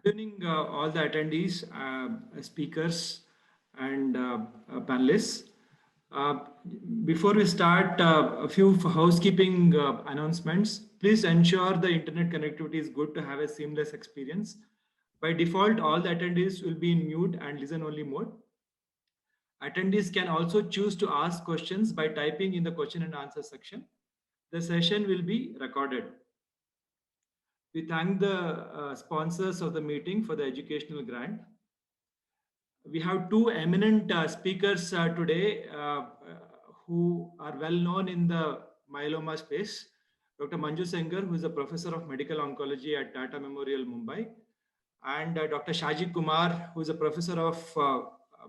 Good evening, all the attendees, speakers, and panelists. Uh, Before we start, a few housekeeping announcements. Please ensure the internet connectivity is good to have a seamless experience. By default, all the attendees will be in mute and listen only mode. Attendees can also choose to ask questions by typing in the question and answer section. The session will be recorded. We thank the sponsors of the meeting for the educational grant. We have two eminent speakers today who are well known in the myeloma space. Dr. Manju Sengar, who is a professor of medical oncology at Tata Memorial, Mumbai, and Dr. Shaji Kumar, who is a professor of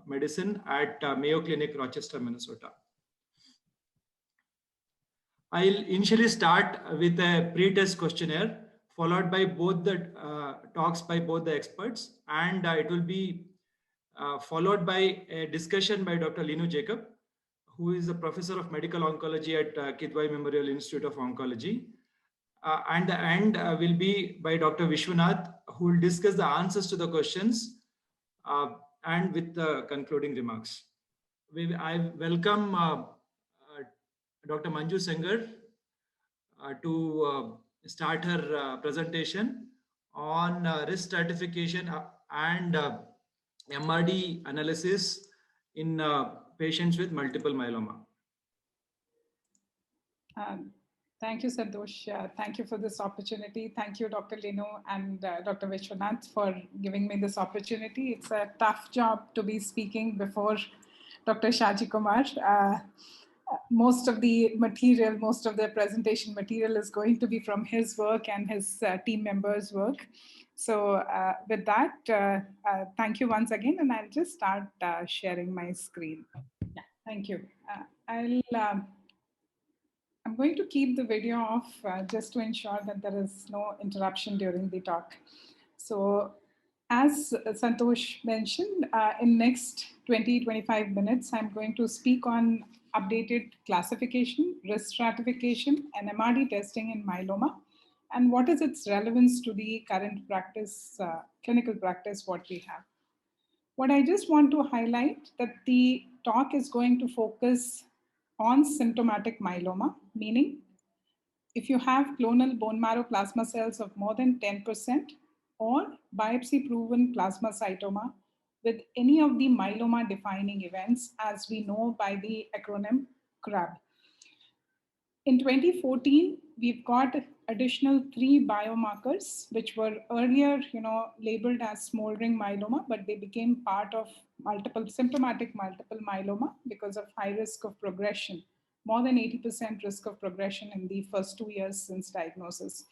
medicine at Mayo Clinic, Rochester, Minnesota. I'll initially start with a pre-test questionnaire, followed by both the talks by both the experts, and it will be followed by a discussion by Dr. Linu Jacob, who is a professor of medical oncology at Kidwai Memorial Institute of Oncology. And the end will be by Dr. Vishwanath, who will discuss the answers to the questions and with the concluding remarks. I welcome Dr. Manju Sengar to start her presentation on risk stratification and MRD analysis in patients with multiple myeloma. Thank you, Santosh. Thank you for this opportunity. Thank you, Dr. Linu and Dr. Vishwanath for giving me this opportunity. It's a tough job to be speaking before Dr. Shaji Kumar. Most of the material, most of the presentation material is going to be from his work and his team members' work. So with that, thank you once again, and I'll just start sharing my screen. Yeah, thank you. I'm going to keep the video off just to ensure that there is no interruption during the talk. So as Santosh mentioned, in next 20-25 minutes, I'm going to speak on updated classification, risk stratification, and MRD testing in myeloma, and what is its relevance to the current practice, clinical practice, what we have. What I just want to highlight that the talk is going to focus on symptomatic myeloma, meaning if you have clonal bone marrow plasma cells of more than 10% or biopsy proven plasmacytoma with any of the myeloma defining events, as we know by the acronym CRAB. In 2014, we've got additional 3 biomarkers, which were earlier, labeled as smoldering myeloma, but they became part of symptomatic multiple myeloma because of high risk of progression, more than 80% risk of progression in the first 2 years since diagnosis.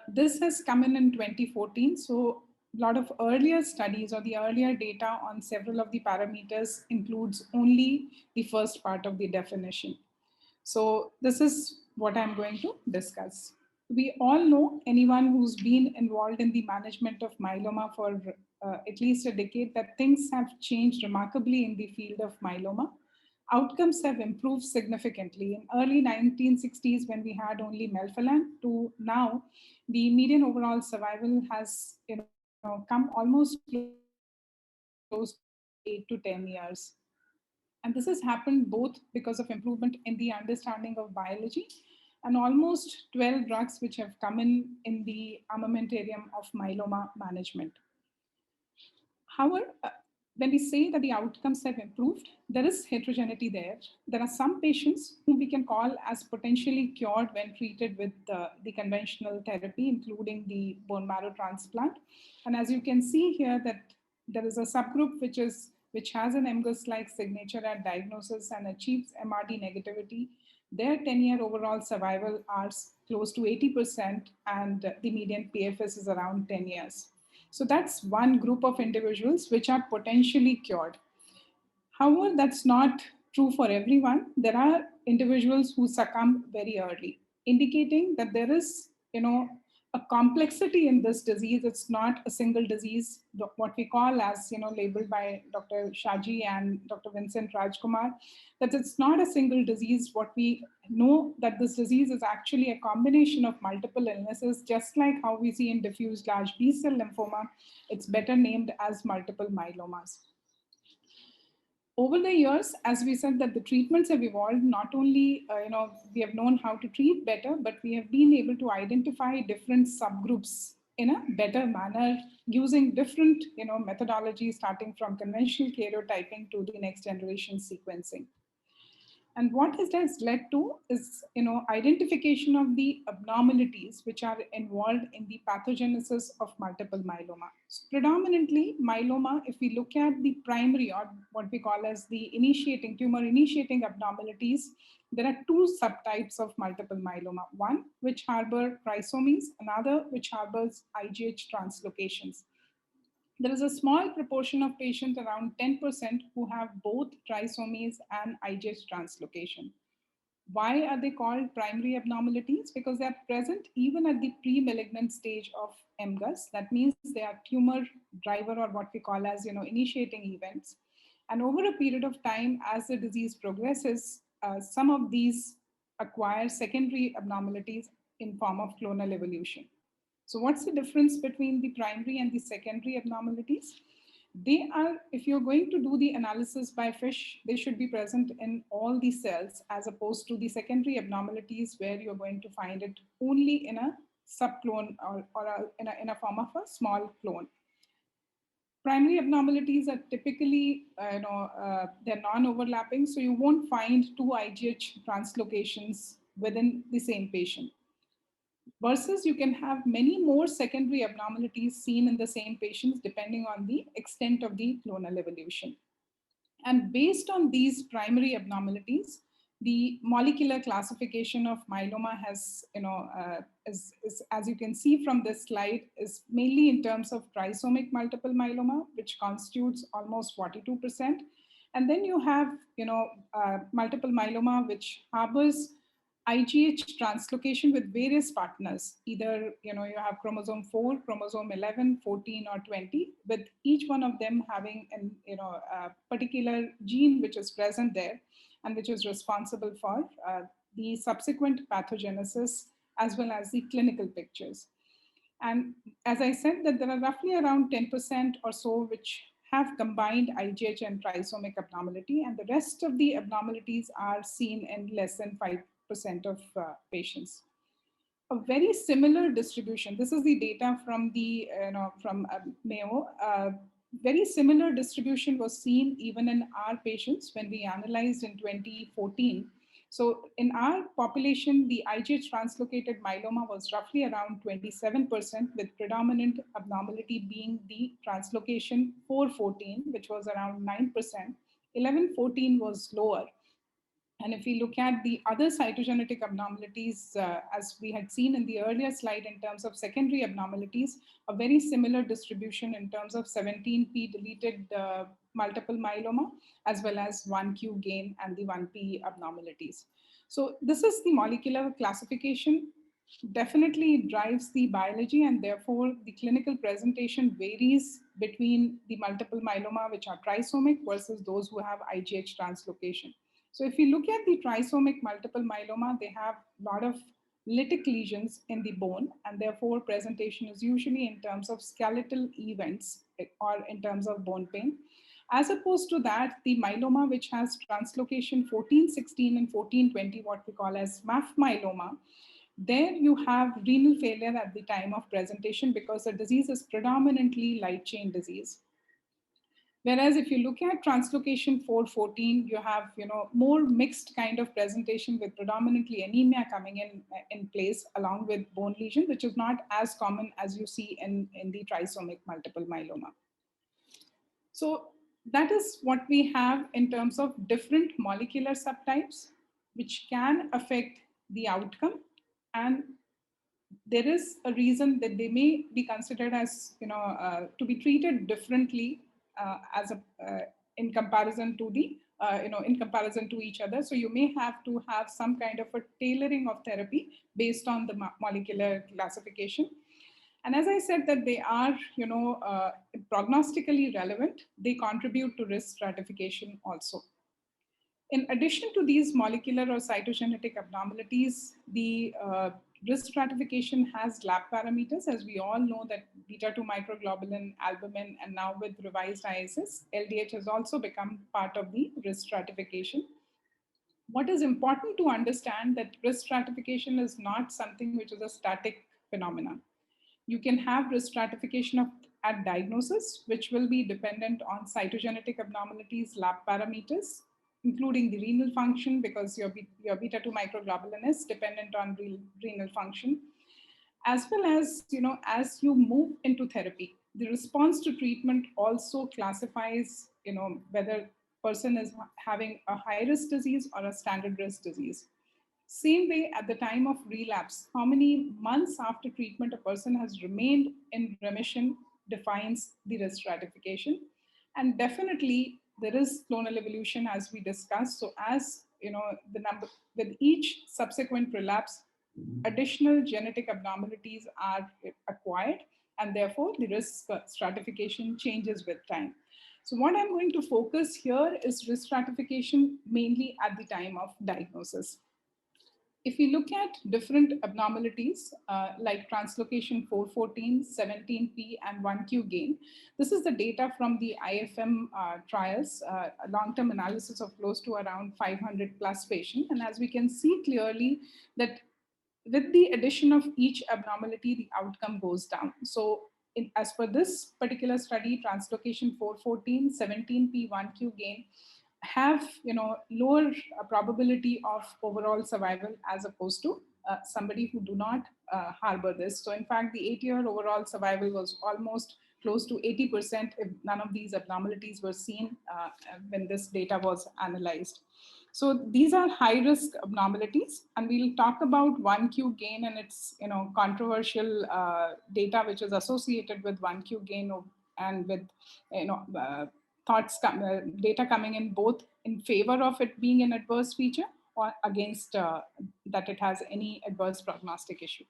This has come in 2014, so a lot of earlier studies or the earlier data on several of the parameters includes only the first part of the definition. So this is what I'm going to discuss. We all know, anyone who's been involved in the management of myeloma for at least a decade, that things have changed remarkably in the field of myeloma. Outcomes have improved significantly. In early 1960s, when we had only melphalan, to now, the median overall survival has come almost close to 8 to 10 years. And this has happened both because of improvement in the understanding of biology and almost 12 drugs which have come in the armamentarium of myeloma management. However, when we say that the outcomes have improved, there is heterogeneity there. There are some patients whom we can call as potentially cured when treated with the conventional therapy, including the bone marrow transplant. And as you can see here, that there is a subgroup which has an MGUS-like signature at diagnosis and achieves MRD negativity. Their 10-year overall survival are close to 80%, and the median PFS is around 10 years. So that's one group of individuals which are potentially cured. However, that's not true for everyone. There are individuals who succumb very early, indicating that there is, a complexity in this disease. It's not a single disease, what we call as, labeled by Dr. Shaji and Dr. Vincent Rajkumar, that it's not a single disease. What we know that this disease is actually a combination of multiple illnesses, just like how we see in diffuse large B-cell lymphoma. It's better named as multiple myelomas. Over the years, as we said, that the treatments have evolved. Not only, we have known how to treat better, but we have been able to identify different subgroups in a better manner using different, methodologies, starting from conventional karyotyping to the next generation sequencing. And what it has led to is, identification of the abnormalities which are involved in the pathogenesis of multiple myeloma. So predominantly, myeloma, if we look at the primary, or what we call as the tumor initiating abnormalities, there are two subtypes of multiple myeloma. One, which harbor trisomies, another, which harbors IGH translocations. There is a small proportion of patients, around 10%, who have both trisomies and IGH translocation. Why are they called primary abnormalities? Because they are present even at the pre-malignant stage of MGUS. That means they are tumor driver, or what we call as, initiating events. And over a period of time, as the disease progresses, some of these acquire secondary abnormalities in form of clonal evolution. So what's the difference between the primary and the secondary abnormalities? They are, if you're going to do the analysis by FISH, they should be present in all the cells, as opposed to the secondary abnormalities where you're going to find it only in a subclone, or in a form of a small clone. Primary abnormalities are typically, they're non-overlapping, so you won't find two IGH translocations within the same patient. Versus you can have many more secondary abnormalities seen in the same patients depending on the extent of the clonal evolution. And based on these primary abnormalities, the molecular classification of myeloma has, as you can see from this slide, is mainly in terms of trisomic multiple myeloma, which constitutes almost 42%. And then you have, multiple myeloma, which harbors IGH translocation with various partners. Either, you have chromosome 4, chromosome 11, 14, or 20, with each one of them having a particular gene which is present there and which is responsible for the subsequent pathogenesis as well as the clinical pictures. And as I said, that there are roughly around 10% or so which have combined IGH and trisomic abnormality, and the rest of the abnormalities are seen in less than 5% of patients. A very similar distribution. This is the data from the Mayo. Very similar distribution was seen even in our patients when we analyzed in 2014. So in our population, the IGH translocated myeloma was roughly around 27%, with predominant abnormality being the translocation 414, which was around 9%. 1114 was lower. And if we look at the other cytogenetic abnormalities, as we had seen in the earlier slide in terms of secondary abnormalities, a very similar distribution in terms of 17p deleted multiple myeloma, as well as 1q gain and the 1p abnormalities. So this is the molecular classification. Definitely drives the biology, and therefore the clinical presentation varies between the multiple myeloma, which are trisomic, versus those who have IGH translocation. So if you look at the trisomic multiple myeloma, they have a lot of lytic lesions in the bone, and therefore presentation is usually in terms of skeletal events or in terms of bone pain. As opposed to that, the myeloma which has translocation 1416 and 1420, what we call as MAF myeloma, there you have renal failure at the time of presentation because the disease is predominantly light chain disease. Whereas if you look at translocation 414, you have more mixed kind of presentation with predominantly anemia coming in place along with bone lesion, which is not as common as you see in the trisomic multiple myeloma. So that is what we have in terms of different molecular subtypes, which can affect the outcome. And there is a reason that they may be considered as, to be treated differently in comparison to the in comparison to each other. So you may have to have some kind of a tailoring of therapy based on the molecular classification. And as I said that they are, prognostically relevant, they contribute to risk stratification also. In addition to these molecular or cytogenetic abnormalities, the risk stratification has lab parameters. As we all know that beta-2 microglobulin, albumin, and now with revised ISS, LDH has also become part of the risk stratification. What is important to understand that risk stratification is not something which is a static phenomenon. You can have risk stratification at diagnosis, which will be dependent on cytogenetic abnormalities, lab parameters, including the renal function, because your beta-2 microglobulin is dependent on renal function, as well as, as you move into therapy, the response to treatment also classifies, whether person is having a high-risk disease or a standard risk disease. Same way, at the time of relapse, how many months after treatment a person has remained in remission defines the risk stratification. And definitely there is clonal evolution, as we discussed. So as the number with each subsequent relapse, additional genetic abnormalities are acquired, and therefore the risk stratification changes with time. So what I'm going to focus here is risk stratification mainly at the time of diagnosis. If we look at different abnormalities like translocation 414, 17p, and 1q gain, this is the data from the IFM trials, a long-term analysis of close to around 500 plus patients. And as we can see clearly that with the addition of each abnormality, the outcome goes down. So as per this particular study, translocation 414, 17p, 1q gain have lower probability of overall survival as opposed to somebody who do not harbor this. So in fact, the 8-year overall survival was almost close to 80% if none of these abnormalities were seen when this data was analyzed. So these are high risk abnormalities, and we'll talk about 1q gain and its controversial data which is associated with 1q gain and with data coming in both in favor of it being an adverse feature or against that it has any adverse prognostic issue.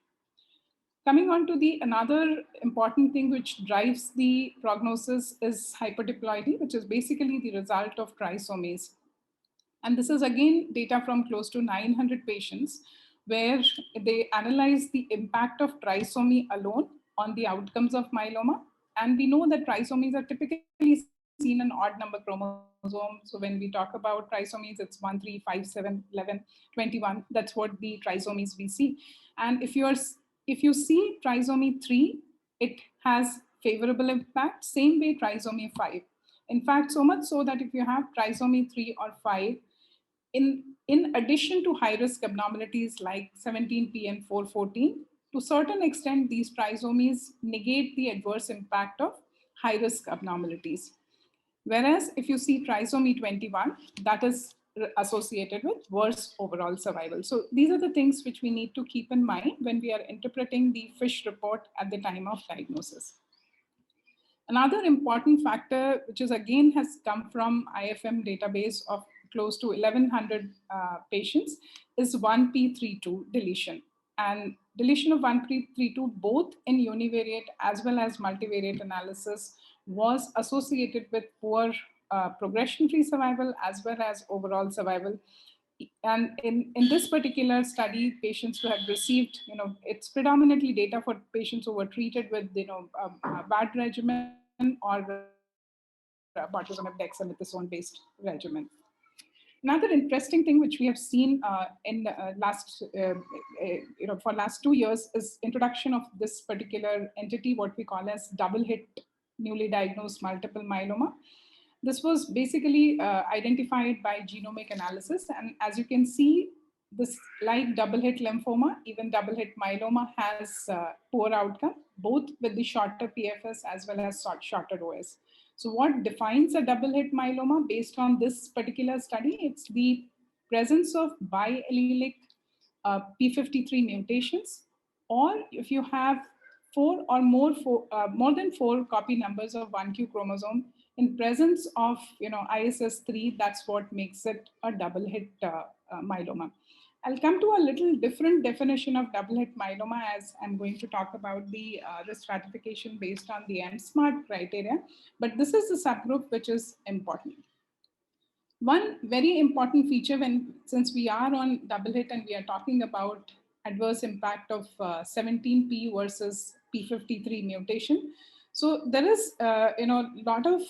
Coming on to the another important thing which drives the prognosis is hyperdiploidy, which is basically the result of trisomies. And this is again data from close to 900 patients where they analyze the impact of trisomy alone on the outcomes of myeloma. And we know that trisomies are typically seen in odd number chromosomes. So when we talk about trisomies, it's 1, 3, 5, 7, 11, 21. That's what the trisomies we see. And if you see trisomy 3, it has favorable impact, same way trisomy 5. In fact, so much so that if you have trisomy 3 or 5, in addition to high-risk abnormalities like 17p and 414, to a certain extent, these trisomies negate the adverse impact of high-risk abnormalities. Whereas if you see trisomy 21, that is associated with worse overall survival. So these are the things which we need to keep in mind when we are interpreting the FISH report at the time of diagnosis. Another important factor, which is again has come from IFM database of close to 1100 patients, is 1p32 deletion. And deletion of 1p32 both in univariate as well as multivariate analysis was associated with poor progression-free survival as well as overall survival. And in this particular study, patients who had received, it's predominantly data for patients who were treated with, a bad regimen or bortezomib dexamethasone based regimen. Another interesting thing which we have seen in for last 2 years is introduction of this particular entity, what we call as double hit newly diagnosed multiple myeloma. This was basically identified by genomic analysis. And as you can see, this like double hit lymphoma, even double hit myeloma has poor outcome, both with the shorter PFS as well as shorter OS. So what defines a double hit myeloma based on this particular study? It's the presence of biallelic P53 mutations, or if you have more than 4 copy numbers of 1q chromosome in presence of ISS3, that's what makes it a double hit myeloma. I'll come to a little different definition of double hit myeloma as I'm going to talk about the risk stratification based on the mSMART criteria, but this is the subgroup which is important. One very important feature since we are on double hit and we are talking about adverse impact of 17p versus p53 mutation. So there is a lot of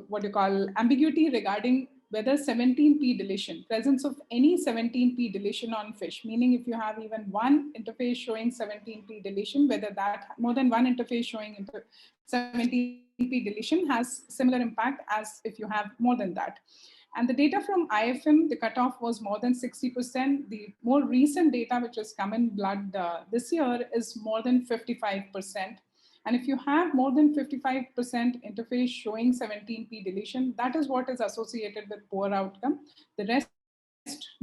what you call ambiguity regarding whether 17p deletion, presence of any 17p deletion on FISH, meaning if you have even one interface showing 17p deletion, whether that more than one interface showing 17p deletion has similar impact as if you have more than that. And the data from IFM, the cutoff was more than 60%. The more recent data, which has come in blood this year, is more than 55%. And if you have more than 55% interface showing 17p deletion, that is what is associated with poor outcome. The rest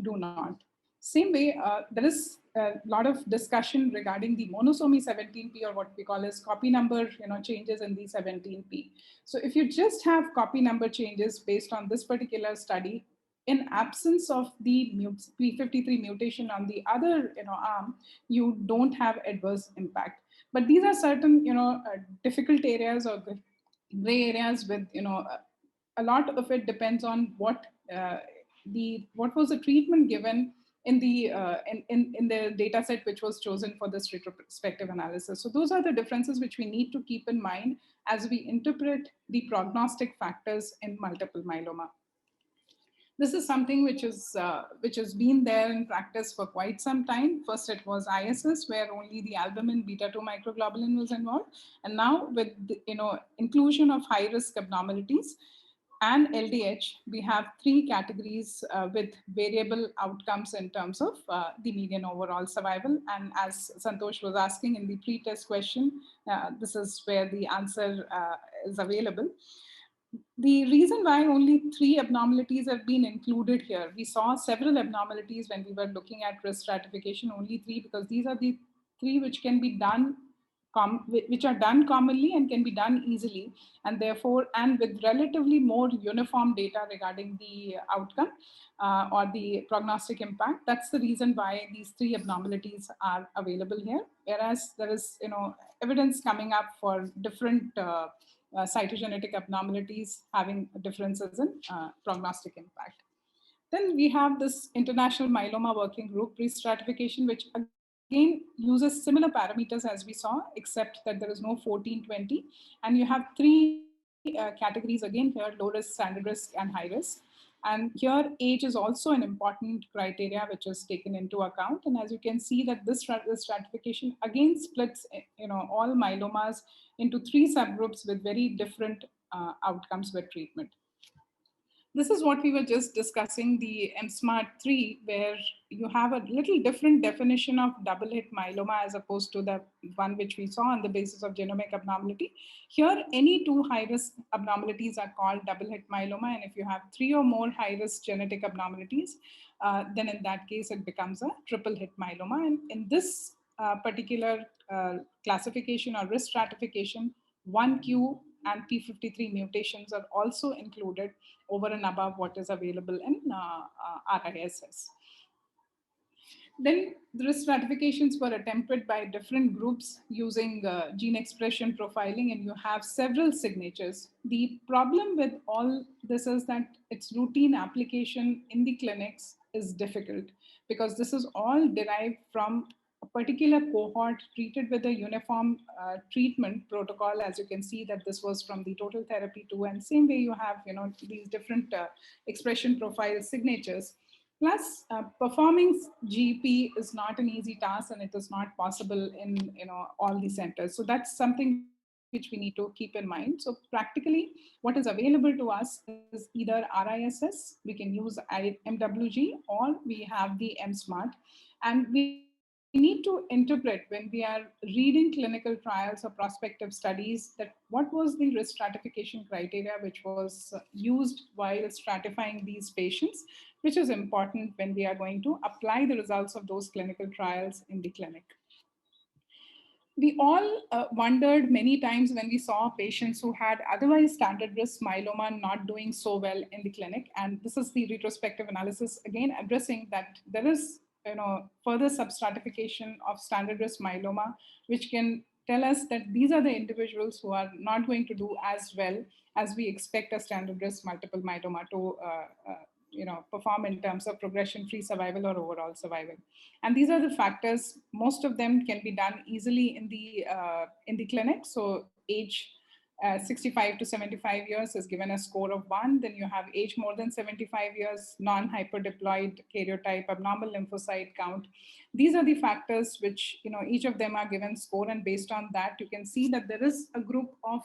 do not. Same way, there is a lot of discussion regarding the monosomy 17p, or what we call as copy number changes in the 17p. So if you just have copy number changes based on this particular study, in absence of the p53 mutation on the other arm, you don't have adverse impact. But these are certain difficult areas or gray areas with a lot of it depends on what was the treatment given in the in the data set which was chosen for this retrospective analysis. So those are the differences which we need to keep in mind as we interpret the prognostic factors in multiple myeloma. This is something which has been there in practice for quite some time. First, it was ISS, where only the albumin beta-2 microglobulin was involved, and now with the, inclusion of high-risk abnormalities and LDH, we have three categories with variable outcomes in terms of the median overall survival. And as Santosh was asking in the pre-test question, this is where the answer is available. The reason why only 3 abnormalities have been included here, we saw several abnormalities when we were looking at risk stratification, only 3, because these are the 3 which can be done, which are done commonly and can be done easily, and therefore, and with relatively more uniform data regarding the outcome or the prognostic impact. That's the reason why these 3 abnormalities are available here, whereas there is evidence coming up for different cytogenetic abnormalities having differences in prognostic impact. Then we have this International Myeloma Working Group pre-stratification, which again uses similar parameters as we saw, except that there is no 14-20. And you have 3 categories again here: low risk, standard risk, and high risk. And here age is also an important criteria which is taken into account. And as you can see that this stratification again splits all myelomas into 3 subgroups with very different outcomes with treatment. This is what we were just discussing, the mSMART3, where you have a little different definition of double hit myeloma as opposed to the one which we saw on the basis of genomic abnormality. Here, any 2 high-risk abnormalities are called double hit myeloma, and if you have 3 or more high-risk genetic abnormalities, then in that case, it becomes a triple hit myeloma. And in this particular classification or risk stratification, 1q and p53 mutations are also included over and above what is available in RISS. Then the risk stratifications were attempted by different groups using gene expression profiling, and you have several signatures. The problem with all this is that its routine application in the clinics is difficult, because this is all derived from a particular cohort treated with a uniform treatment protocol. As you can see that this was from the total therapy 2, and same way you have these different expression profile signatures. Plus, performing GP is not an easy task, and it is not possible in all the centers. So that's something which we need to keep in mind. So practically, what is available to us is either RISS, we can use MWG, or we have the mSMART, and we need to interpret when we are reading clinical trials or prospective studies that what was the risk stratification criteria which was used while stratifying these patients, which is important when we are going to apply the results of those clinical trials in the clinic. We all wondered many times when we saw patients who had otherwise standard risk myeloma not doing so well in the clinic. And this is the retrospective analysis again addressing that there is further substratification of standard risk myeloma, which can tell us that these are the individuals who are not going to do as well as we expect a standard risk multiple myeloma to perform in terms of progression-free survival or overall survival. And these are the factors. Most of them can be done easily in the clinic. So age 65 to 75 years is given a score of 1. Then you have age more than 75 years, non-hyperdiploid karyotype, abnormal lymphocyte count. These are the factors which, each of them are given score, and based on that, you can see that there is a group of,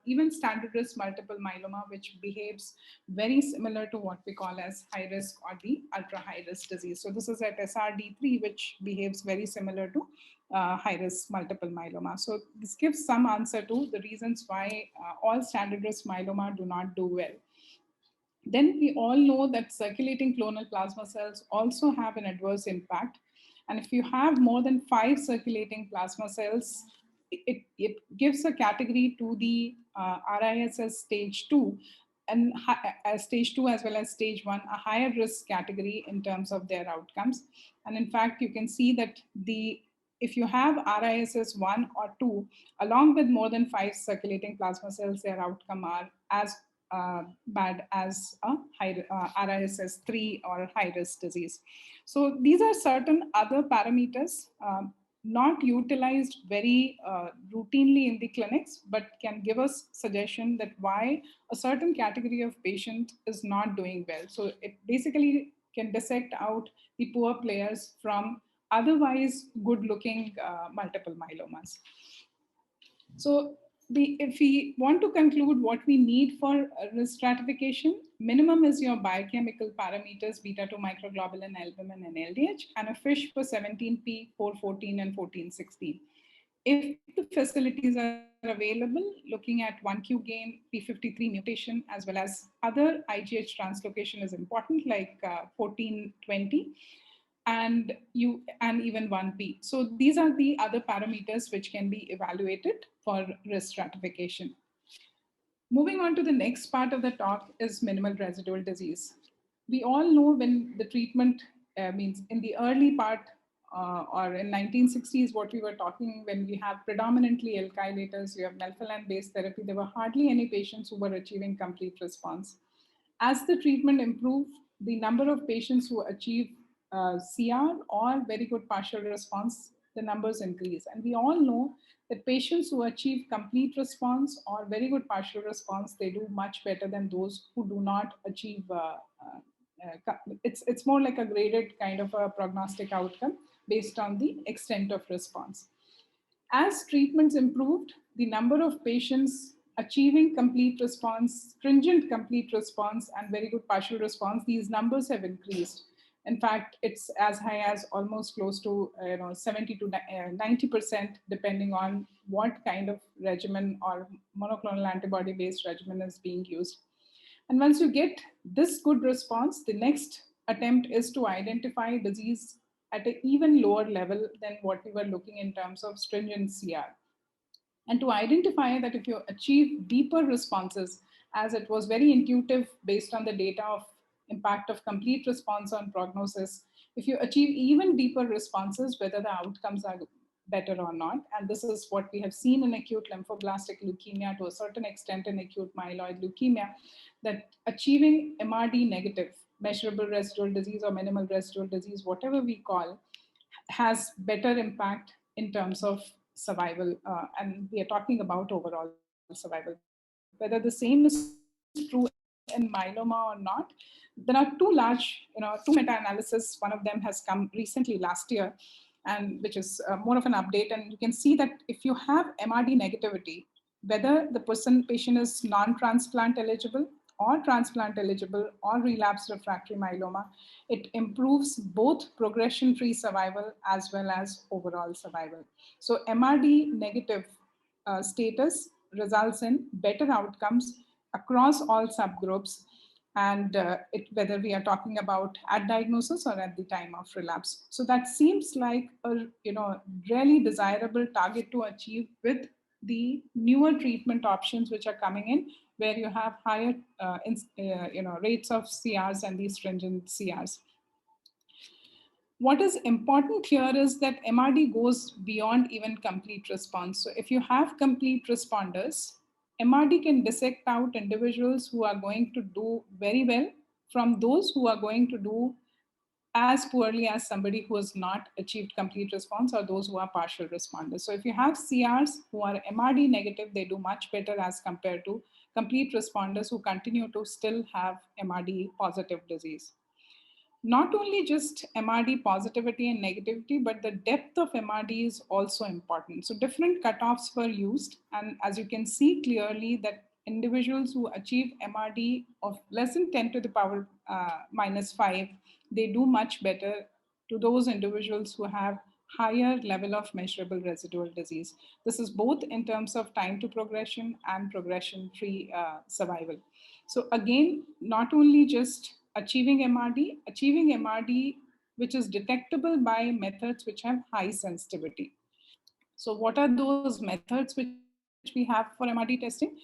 even standard risk multiple myeloma, which behaves very similar to what we call as high risk or the ultra high risk disease. So this is at SRD3, which behaves very similar to high-risk multiple myeloma. So this gives some answer to the reasons why all standard risk myeloma do not do well. Then we all know that circulating clonal plasma cells also have an adverse impact. And if you have more than 5 circulating plasma cells, it gives a category to the RISS stage 2, and stage 2 as well as stage 1, a higher risk category in terms of their outcomes. And in fact, you can see that if you have RISS 1 or 2, along with more than 5 circulating plasma cells, their outcome are as bad as a RISS 3 or high risk disease. So these are certain other parameters not utilized very routinely in the clinics, but can give us suggestion that why a certain category of patient is not doing well. So it basically can dissect out the poor players from otherwise good-looking multiple myelomas. So if we want to conclude what we need for risk stratification, minimum is your biochemical parameters, beta-2 microglobulin, albumin, and LDH, and a FISH for 17p, 414, and 1416. If the facilities are available, looking at 1q gain, p53 mutation, as well as other IGH translocation is important, like 1420. And even 1p. So these are the other parameters which can be evaluated for risk stratification. Moving on to the next part of the talk is minimal residual disease. We all know when the treatment means in the early part or in 1960s, what we were talking when we have predominantly alkylators, you have melphalan-based therapy, there were hardly any patients who were achieving complete response. As the treatment improved, the number of patients who achieve CR or very good partial response, the numbers increase. And we all know that patients who achieve complete response or very good partial response, they do much better than those who do not achieve. It's more like a graded kind of a prognostic outcome based on the extent of response. As treatments improved, the number of patients achieving complete response, stringent complete response, and very good partial response, these numbers have increased. In fact, it's as high as almost close to 70 to 90%, depending on what kind of regimen or monoclonal antibody-based regimen is being used. And once you get this good response, the next attempt is to identify disease at an even lower level than what we were looking in terms of stringent CR. And to identify that if you achieve deeper responses, as it was very intuitive based on the data of impact of complete response on prognosis, if you achieve even deeper responses, whether the outcomes are better or not. And this is what we have seen in acute lymphoblastic leukemia, to a certain extent in acute myeloid leukemia, that achieving MRD negative, measurable residual disease or minimal residual disease, whatever we call, has better impact in terms of survival. And we are talking about overall survival. Whether the same is true in myeloma or not, there are two meta-analysis. One of them has come recently last year, and which is more of an update. And you can see that if you have MRD negativity, whether the patient is non-transplant eligible or transplant eligible or relapsed refractory myeloma, it improves both progression-free survival as well as overall survival. So MRD negative status results in better outcomes across all subgroups. and whether we are talking about at diagnosis or at the time of relapse. So that seems like a really desirable target to achieve with the newer treatment options which are coming in, where you have higher rates of CRs and these stringent CRs. What is important here is that MRD goes beyond even complete response. So if you have complete responders, MRD can dissect out individuals who are going to do very well from those who are going to do as poorly as somebody who has not achieved complete response or those who are partial responders. So if you have CRs who are MRD negative, they do much better as compared to complete responders who continue to still have MRD positive disease. Not only just MRD positivity and negativity, but the depth of MRD is also important. So different cutoffs were used. And as you can see clearly that individuals who achieve MRD of less than 10 to the power minus 5, they do much better to those individuals who have higher level of measurable residual disease. This is both in terms of time to progression and progression-free survival. So again, not only just achieving MRD which is detectable by methods which have high sensitivity. So what are those methods which we have for MRD testing?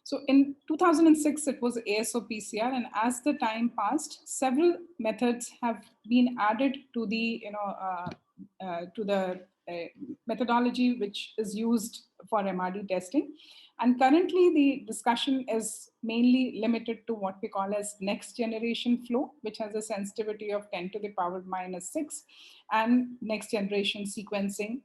So in 2006, it was ASO-PCR, and as the time passed, several methods have been added to the methodology which is used for MRD testing. And currently, the discussion is mainly limited to what we call as next generation flow, which has a sensitivity of 10 to the power minus 6, and next generation sequencing.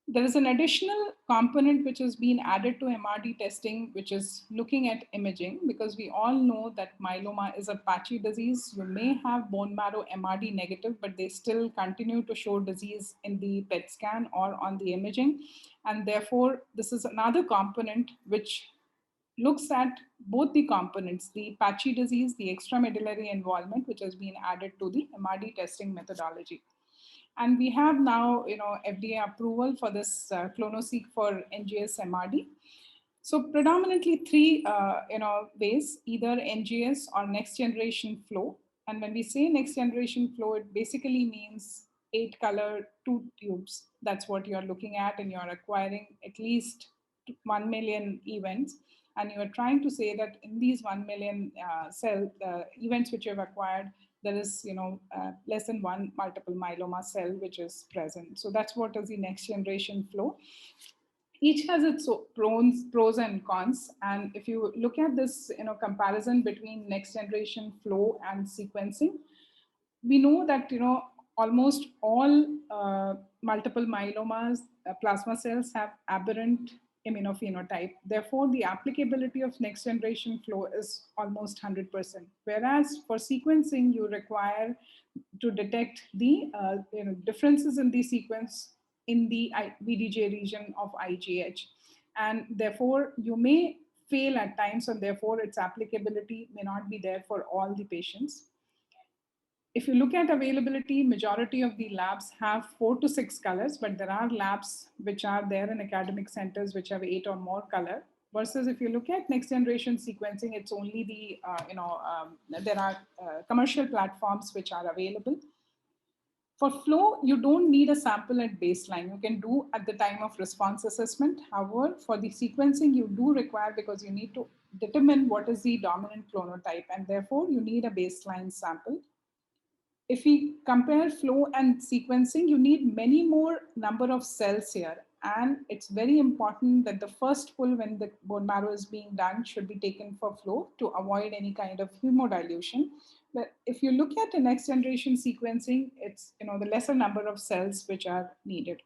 There is an additional component which has been added to MRD testing, which is looking at imaging, because we all know that myeloma is a patchy disease. You may have bone marrow MRD negative, but they still continue to show disease in the PET scan or on the imaging. And therefore, this is another component which looks at both the components, the patchy disease, the extramedullary involvement, which has been added to the MRD testing methodology. And we have now, FDA approval for this clonoSEQ for NGS MRD. So predominantly three, ways, either NGS or next generation flow. And when we say next generation flow, it basically means 8 color, 2 tubes. That's what you're looking at, and you're acquiring at least 1 million events. And you're trying to say that in these 1 million events which you've acquired, there is less than one multiple myeloma cell which is present. So that's what is the next generation flow. Each has its pros and cons. And if you look at this comparison between next generation flow and sequencing, we know that almost all multiple myelomas plasma cells have aberrant immunophenotype. Therefore, the applicability of next generation flow is almost 100%. Whereas for sequencing, you require to detect the differences in the sequence in the VDJ region of IGH. And therefore, you may fail at times, and therefore its applicability may not be there for all the patients. If you look at availability, majority of the labs have 4 to 6 colors, but there are labs which are there in academic centers which have 8 or more color. Versus if you look at next generation sequencing, it's only the, there are commercial platforms which are available. For flow, you don't need a sample at baseline. You can do at the time of response assessment. However, for the sequencing, you do require, because you need to determine what is the dominant clonotype, and therefore you need a baseline sample. If we compare flow and sequencing, you need many more number of cells here. And it's very important that the first pull when the bone marrow is being done should be taken for flow to avoid any kind of hemodilution. But if you look at the next generation sequencing, it's the lesser number of cells which are needed.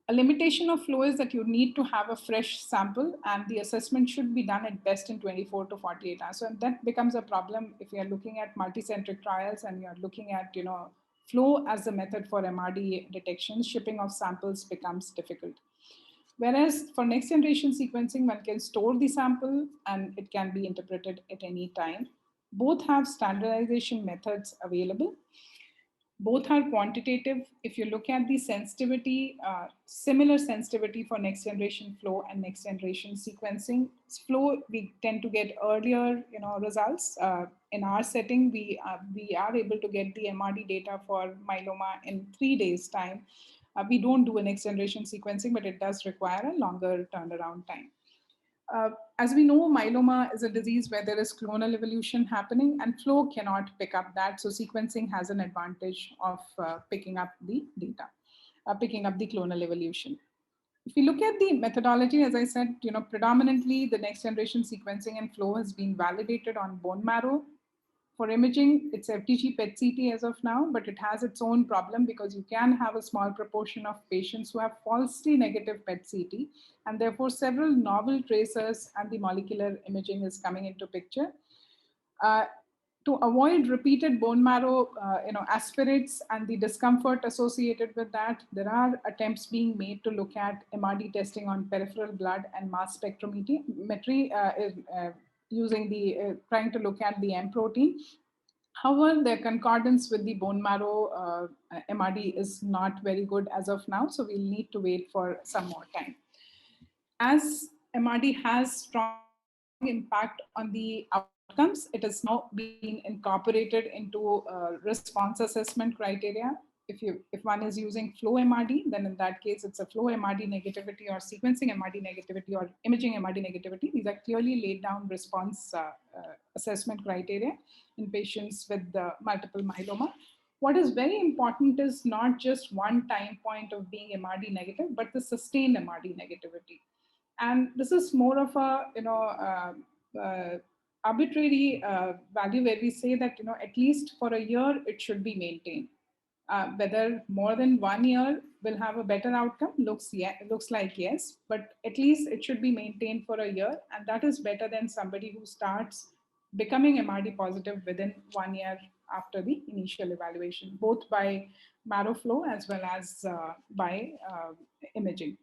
A limitation of flow is that you need to have a fresh sample, and the assessment should be done at best in 24 to 48 hours. So that becomes a problem if you're looking at multicentric trials and you're looking at flow as a method for MRD detection. Shipping of samples becomes difficult. Whereas for next generation sequencing, one can store the sample and it can be interpreted at any time. Both have standardization methods available. Both are quantitative. If you look at the sensitivity, similar sensitivity for next generation flow and next generation sequencing. Flow, we tend to get earlier, results. In our setting, we are able to get the MRD data for myeloma in 3 days time. We don't do a next generation sequencing, but it does require a longer turnaround time. As we know, myeloma is a disease where there is clonal evolution happening and flow cannot pick up that. So sequencing has an advantage of picking up the data, picking up the clonal evolution. If you look at the methodology, as I said, predominantly the next generation sequencing and flow has been validated on bone marrow. For imaging, it's FDG PET-CT as of now, but it has its own problem because you can have a small proportion of patients who have falsely negative PET-CT, and therefore several novel tracers and the molecular imaging is coming into picture. To avoid repeated bone marrow aspirates and the discomfort associated with that, there are attempts being made to look at MRD testing on peripheral blood and mass spectrometry, using trying to look at the M protein. However, the concordance with the bone marrow MRD is not very good as of now, so we'll need to wait for some more time. As MRD has strong impact on the outcomes, it is now being incorporated into response assessment criteria. If one is using flow MRD, then in that case, it's a flow MRD negativity or sequencing MRD negativity or imaging MRD negativity. These are clearly laid down response assessment criteria in patients with multiple myeloma. What is very important is not just one time point of being MRD negative, but the sustained MRD negativity. And this is more of a arbitrary value where we say that at least for a year it should be maintained. Whether more than 1 year will have a better outcome looks like yes, but at least it should be maintained for a year, and that is better than somebody who starts becoming MRD positive within 1 year after the initial evaluation, both by marrow flow as well as by imaging.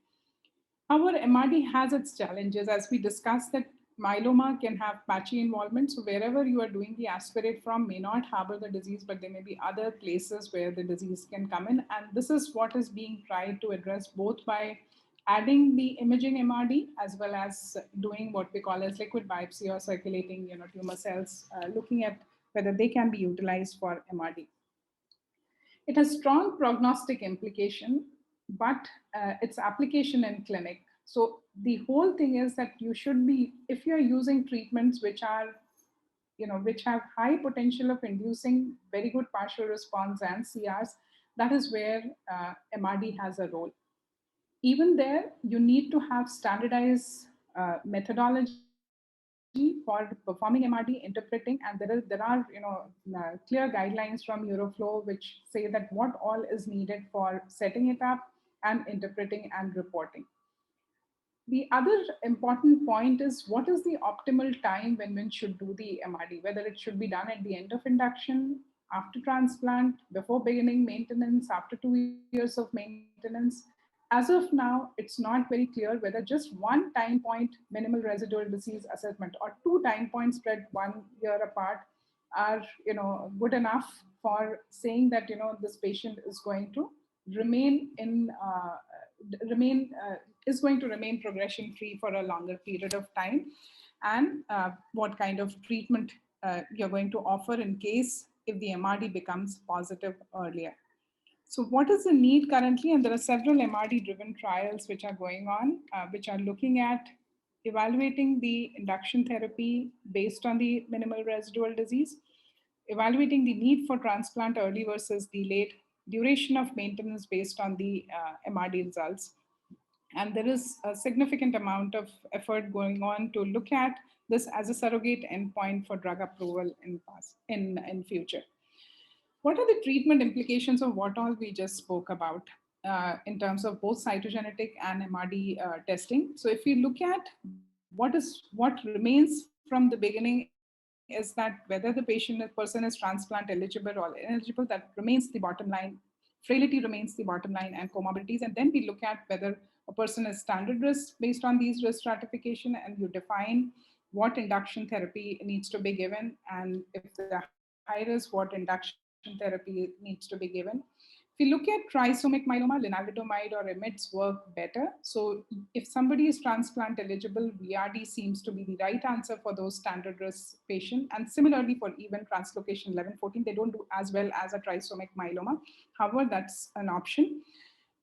However, MRD has its challenges. As we discussed, that myeloma can have patchy involvement. So wherever you are doing the aspirate from may not harbor the disease, but there may be other places where the disease can come in. And this is what is being tried to address both by adding the imaging MRD as well as doing what we call as liquid biopsy or circulating tumor cells, looking at whether they can be utilized for MRD. It has strong prognostic implication, but its application in clinic. So the whole thing is that you should be, if you're using treatments which are, which have high potential of inducing very good partial response and CRs, that is where MRD has a role. Even there, you need to have standardized methodology for performing MRD interpreting, and there are clear guidelines from Euroflow which say that what all is needed for setting it up and interpreting and reporting. The other important point is what is the optimal time when one should do the MRD, whether it should be done at the end of induction, after transplant, before beginning maintenance, after 2 years of maintenance. As of now, it's not very clear whether just one time point minimal residual disease assessment or 2 time points spread 1 year apart are good enough for saying that this patient is going to remain progression free for a longer period of time, and what kind of treatment you're going to offer in case if the MRD becomes positive earlier. So what is the need currently? And there are several MRD-driven trials which are going on, which are looking at evaluating the induction therapy based on the minimal residual disease, evaluating the need for transplant early versus delayed, duration of maintenance based on the MRD results. And there is a significant amount of effort going on to look at this as a surrogate endpoint for drug approval in future. What are the treatment implications of what all we just spoke about in terms of both cytogenetic and MRD testing? So if you look at what remains from the beginning is that whether the person is transplant eligible or ineligible, that remains the bottom line. Frailty remains the bottom line, and comorbidities. And then we look at whether a person is standard risk based on these risk stratification, and you define what induction therapy needs to be given, and if they're high risk, what induction therapy needs to be given. If you look at trisomic myeloma, lenalidomide or IMiDs work better. So if somebody is transplant eligible, VRD seems to be the right answer for those standard risk patients. And similarly for even translocation 11-14, they don't do as well as a trisomic myeloma. However, that's an option.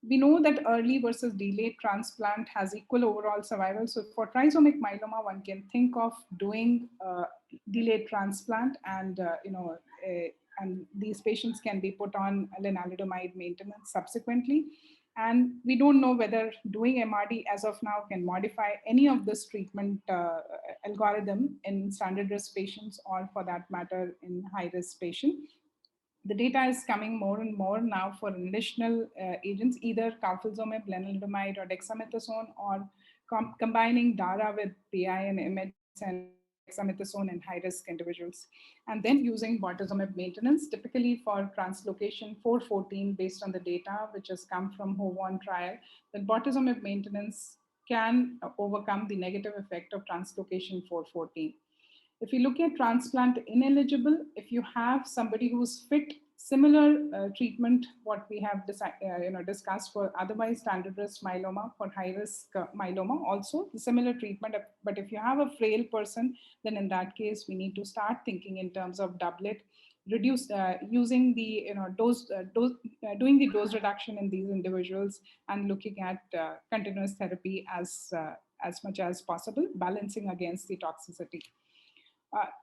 We know that early versus delayed transplant has equal overall survival. So for trisomic myeloma, one can think of doing delayed transplant, and and these patients can be put on lenalidomide maintenance subsequently. And we don't know whether doing MRD as of now can modify any of this treatment algorithm in standard risk patients, or for that matter in high risk patients. The data is coming more and more now for additional agents, either carfilzomib, lenalidomide, or dexamethasone, or combining DARA with PI and IMiDs and dexamethasone in high-risk individuals. And then using bortezomib maintenance, typically for translocation 414, based on the data which has come from HOVON trial, that bortezomib maintenance can overcome the negative effect of translocation 414. If you look at transplant ineligible, if you have somebody who's fit, similar treatment what we have discussed for otherwise standard risk myeloma, for high risk myeloma also the similar treatment. But if you have a frail person, then in that case we need to start thinking in terms of doublet, reduce using the doing the dose reduction in these individuals, and looking at continuous therapy as much as possible, balancing against the toxicity.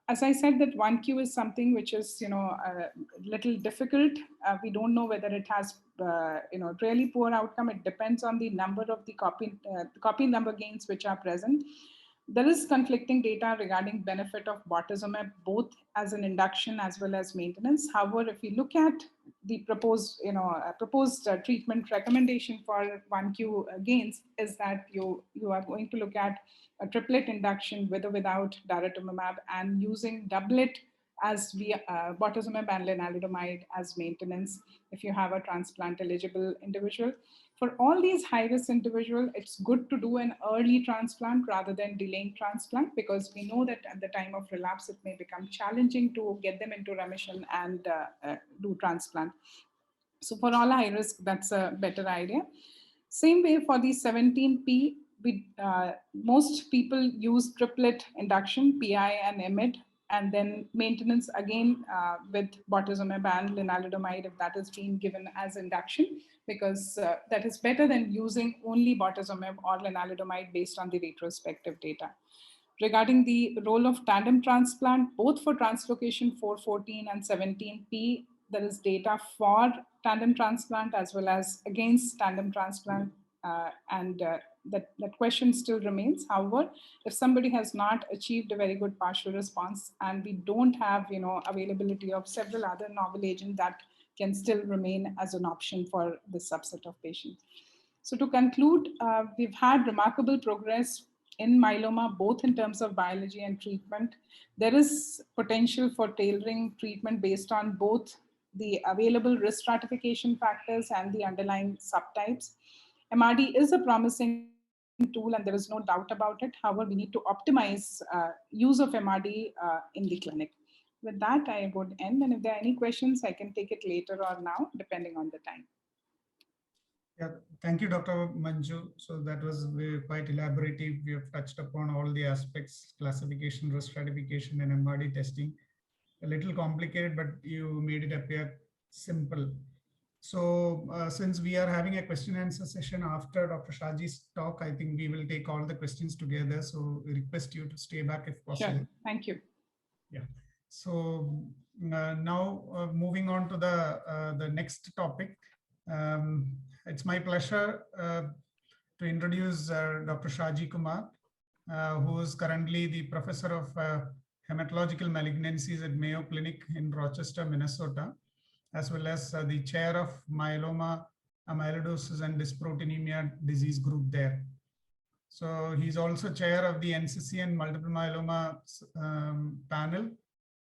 As I said, that 1Q is something which is, a little difficult. We don't know whether it has, really poor outcome. It depends on the number of the copy number gains which are present. There is conflicting data regarding benefit of bortezomib, both as an induction as well as maintenance. However, if you look at the proposed treatment recommendation for 1Q gains, is that you are going to look at a triplet induction with or without daratumumab, and using doublet as bortezomib and lenalidomide as maintenance if you have a transplant eligible individual. For all these high-risk individuals, it's good to do an early transplant rather than delaying transplant, because we know that at the time of relapse, it may become challenging to get them into remission and do transplant. So for all high risk, that's a better idea. Same way for the 17P, most people use triplet induction, PI and IMiD, and then maintenance again with bortezomib and lenalidomide if that is being given as induction, because that is better than using only bortezomib or lenalidomide based on the retrospective data. Regarding the role of tandem transplant, both for translocation 414 and 17P, there is data for tandem transplant as well as against tandem transplant, that question still remains. However, if somebody has not achieved a very good partial response, and we don't have availability of several other novel agents, that can still remain as an option for this subset of patients. So to conclude, we've had remarkable progress in myeloma, both in terms of biology and treatment. There is potential for tailoring treatment based on both the available risk stratification factors and the underlying subtypes. MRD is a promising tool, and there is no doubt about it. However, we need to optimize use of MRD in the clinic. With that, I would end, and if there are any questions, I can take it later or now, depending on the time. Yeah, thank you, Dr. Manju. So that was quite elaborative. We have touched upon all the aspects: classification, risk stratification, and MRD testing. A little complicated, but you made it appear simple. So since we are having a question and answer session after Dr. Shahji's talk, I think we will take all the questions together. So we request you to stay back if possible. Sure, thank you. Yeah. So now moving on to the next topic. It's my pleasure to introduce Dr. Shahji Kumar, who is currently the professor of hematological malignancies at Mayo Clinic in Rochester, Minnesota, as well as the chair of myeloma, amyloidosis, and dysproteinemia disease group there. So he's also chair of the NCCN multiple myeloma panel,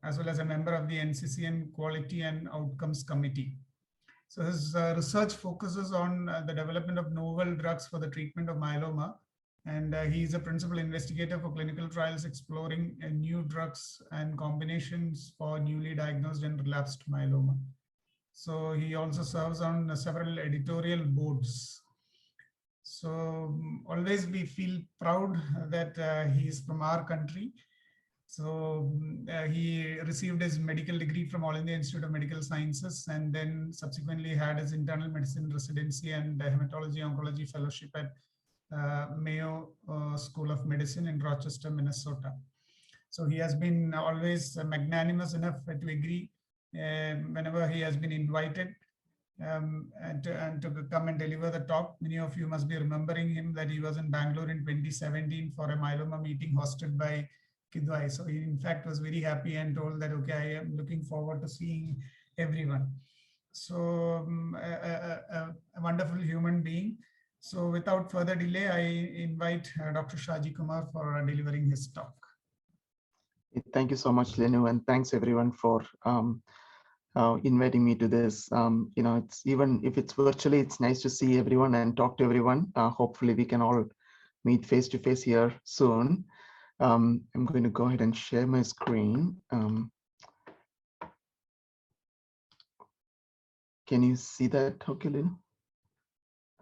as well as a member of the NCCN Quality and Outcomes Committee. So his research focuses on the development of novel drugs for the treatment of myeloma. And he's a principal investigator for clinical trials exploring new drugs and combinations for newly diagnosed and relapsed myeloma. So he also serves on several editorial boards. So always we feel proud that he is from our country. So he received his medical degree from All India Institute of Medical Sciences, and then subsequently had his internal medicine residency and hematology oncology fellowship at Mayo School of Medicine in Rochester, Minnesota. So he has been always magnanimous enough to agree whenever he has been invited and to come and deliver the talk. Many of you must be remembering him that he was in Bangalore in 2017 for a myeloma meeting hosted by Kidwai. So he in fact was very happy and told that, okay, I am looking forward to seeing everyone. So a wonderful human being. So without further delay, I invite Dr. Shaji Kumar for delivering his talk. Thank you so much, Lenu, and thanks everyone for inviting me to this. It's even if it's virtually, it's nice to see everyone and talk to everyone. Hopefully we can all meet face to face here soon. I'm going to go ahead and share my screen. Can you see that, okay, Lenu?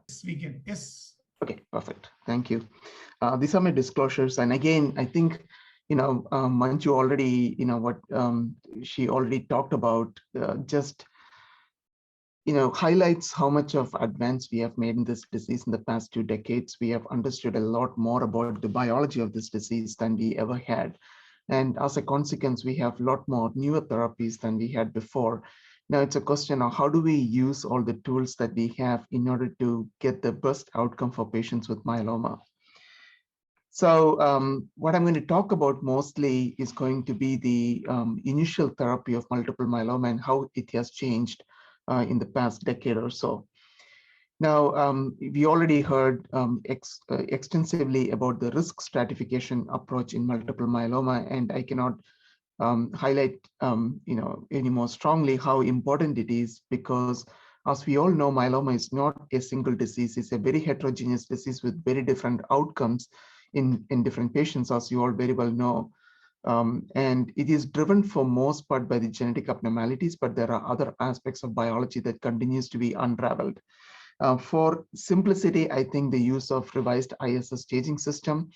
Yes, we can. Yes. Okay, perfect. Thank you. These are my disclosures. And again, I think, Manju already, what she already talked about, just, highlights how much of advance we have made in this disease in the past 2 decades. We have understood a lot more about the biology of this disease than we ever had. And as a consequence, we have a lot more newer therapies than we had before. Now it's a question of how do we use all the tools that we have in order to get the best outcome for patients with myeloma. So what I'm going to talk about mostly is going to be the initial therapy of multiple myeloma and how it has changed in the past decade or so. Now, we already heard extensively about the risk stratification approach in multiple myeloma, and I cannot highlight any more strongly how important it is, because as we all know, myeloma is not a single disease. It's a very heterogeneous disease with very different outcomes in different patients, as you all very well know. And it is driven for most part by the genetic abnormalities, but there are other aspects of biology that continues to be unraveled. For simplicity, I think the use of revised ISS staging system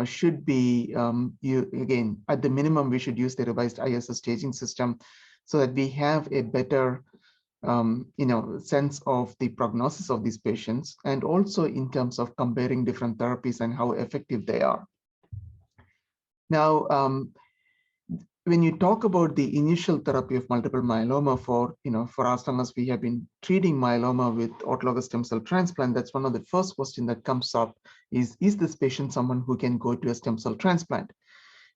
should be, again, at the minimum, we should use the revised ISS staging system so that we have a better sense of the prognosis of these patients, and also in terms of comparing different therapies and how effective they are. Now, when you talk about the initial therapy of multiple myeloma, for as long as we have been treating myeloma with autologous stem cell transplant, that's one of the first questions that comes up is this patient someone who can go to a stem cell transplant?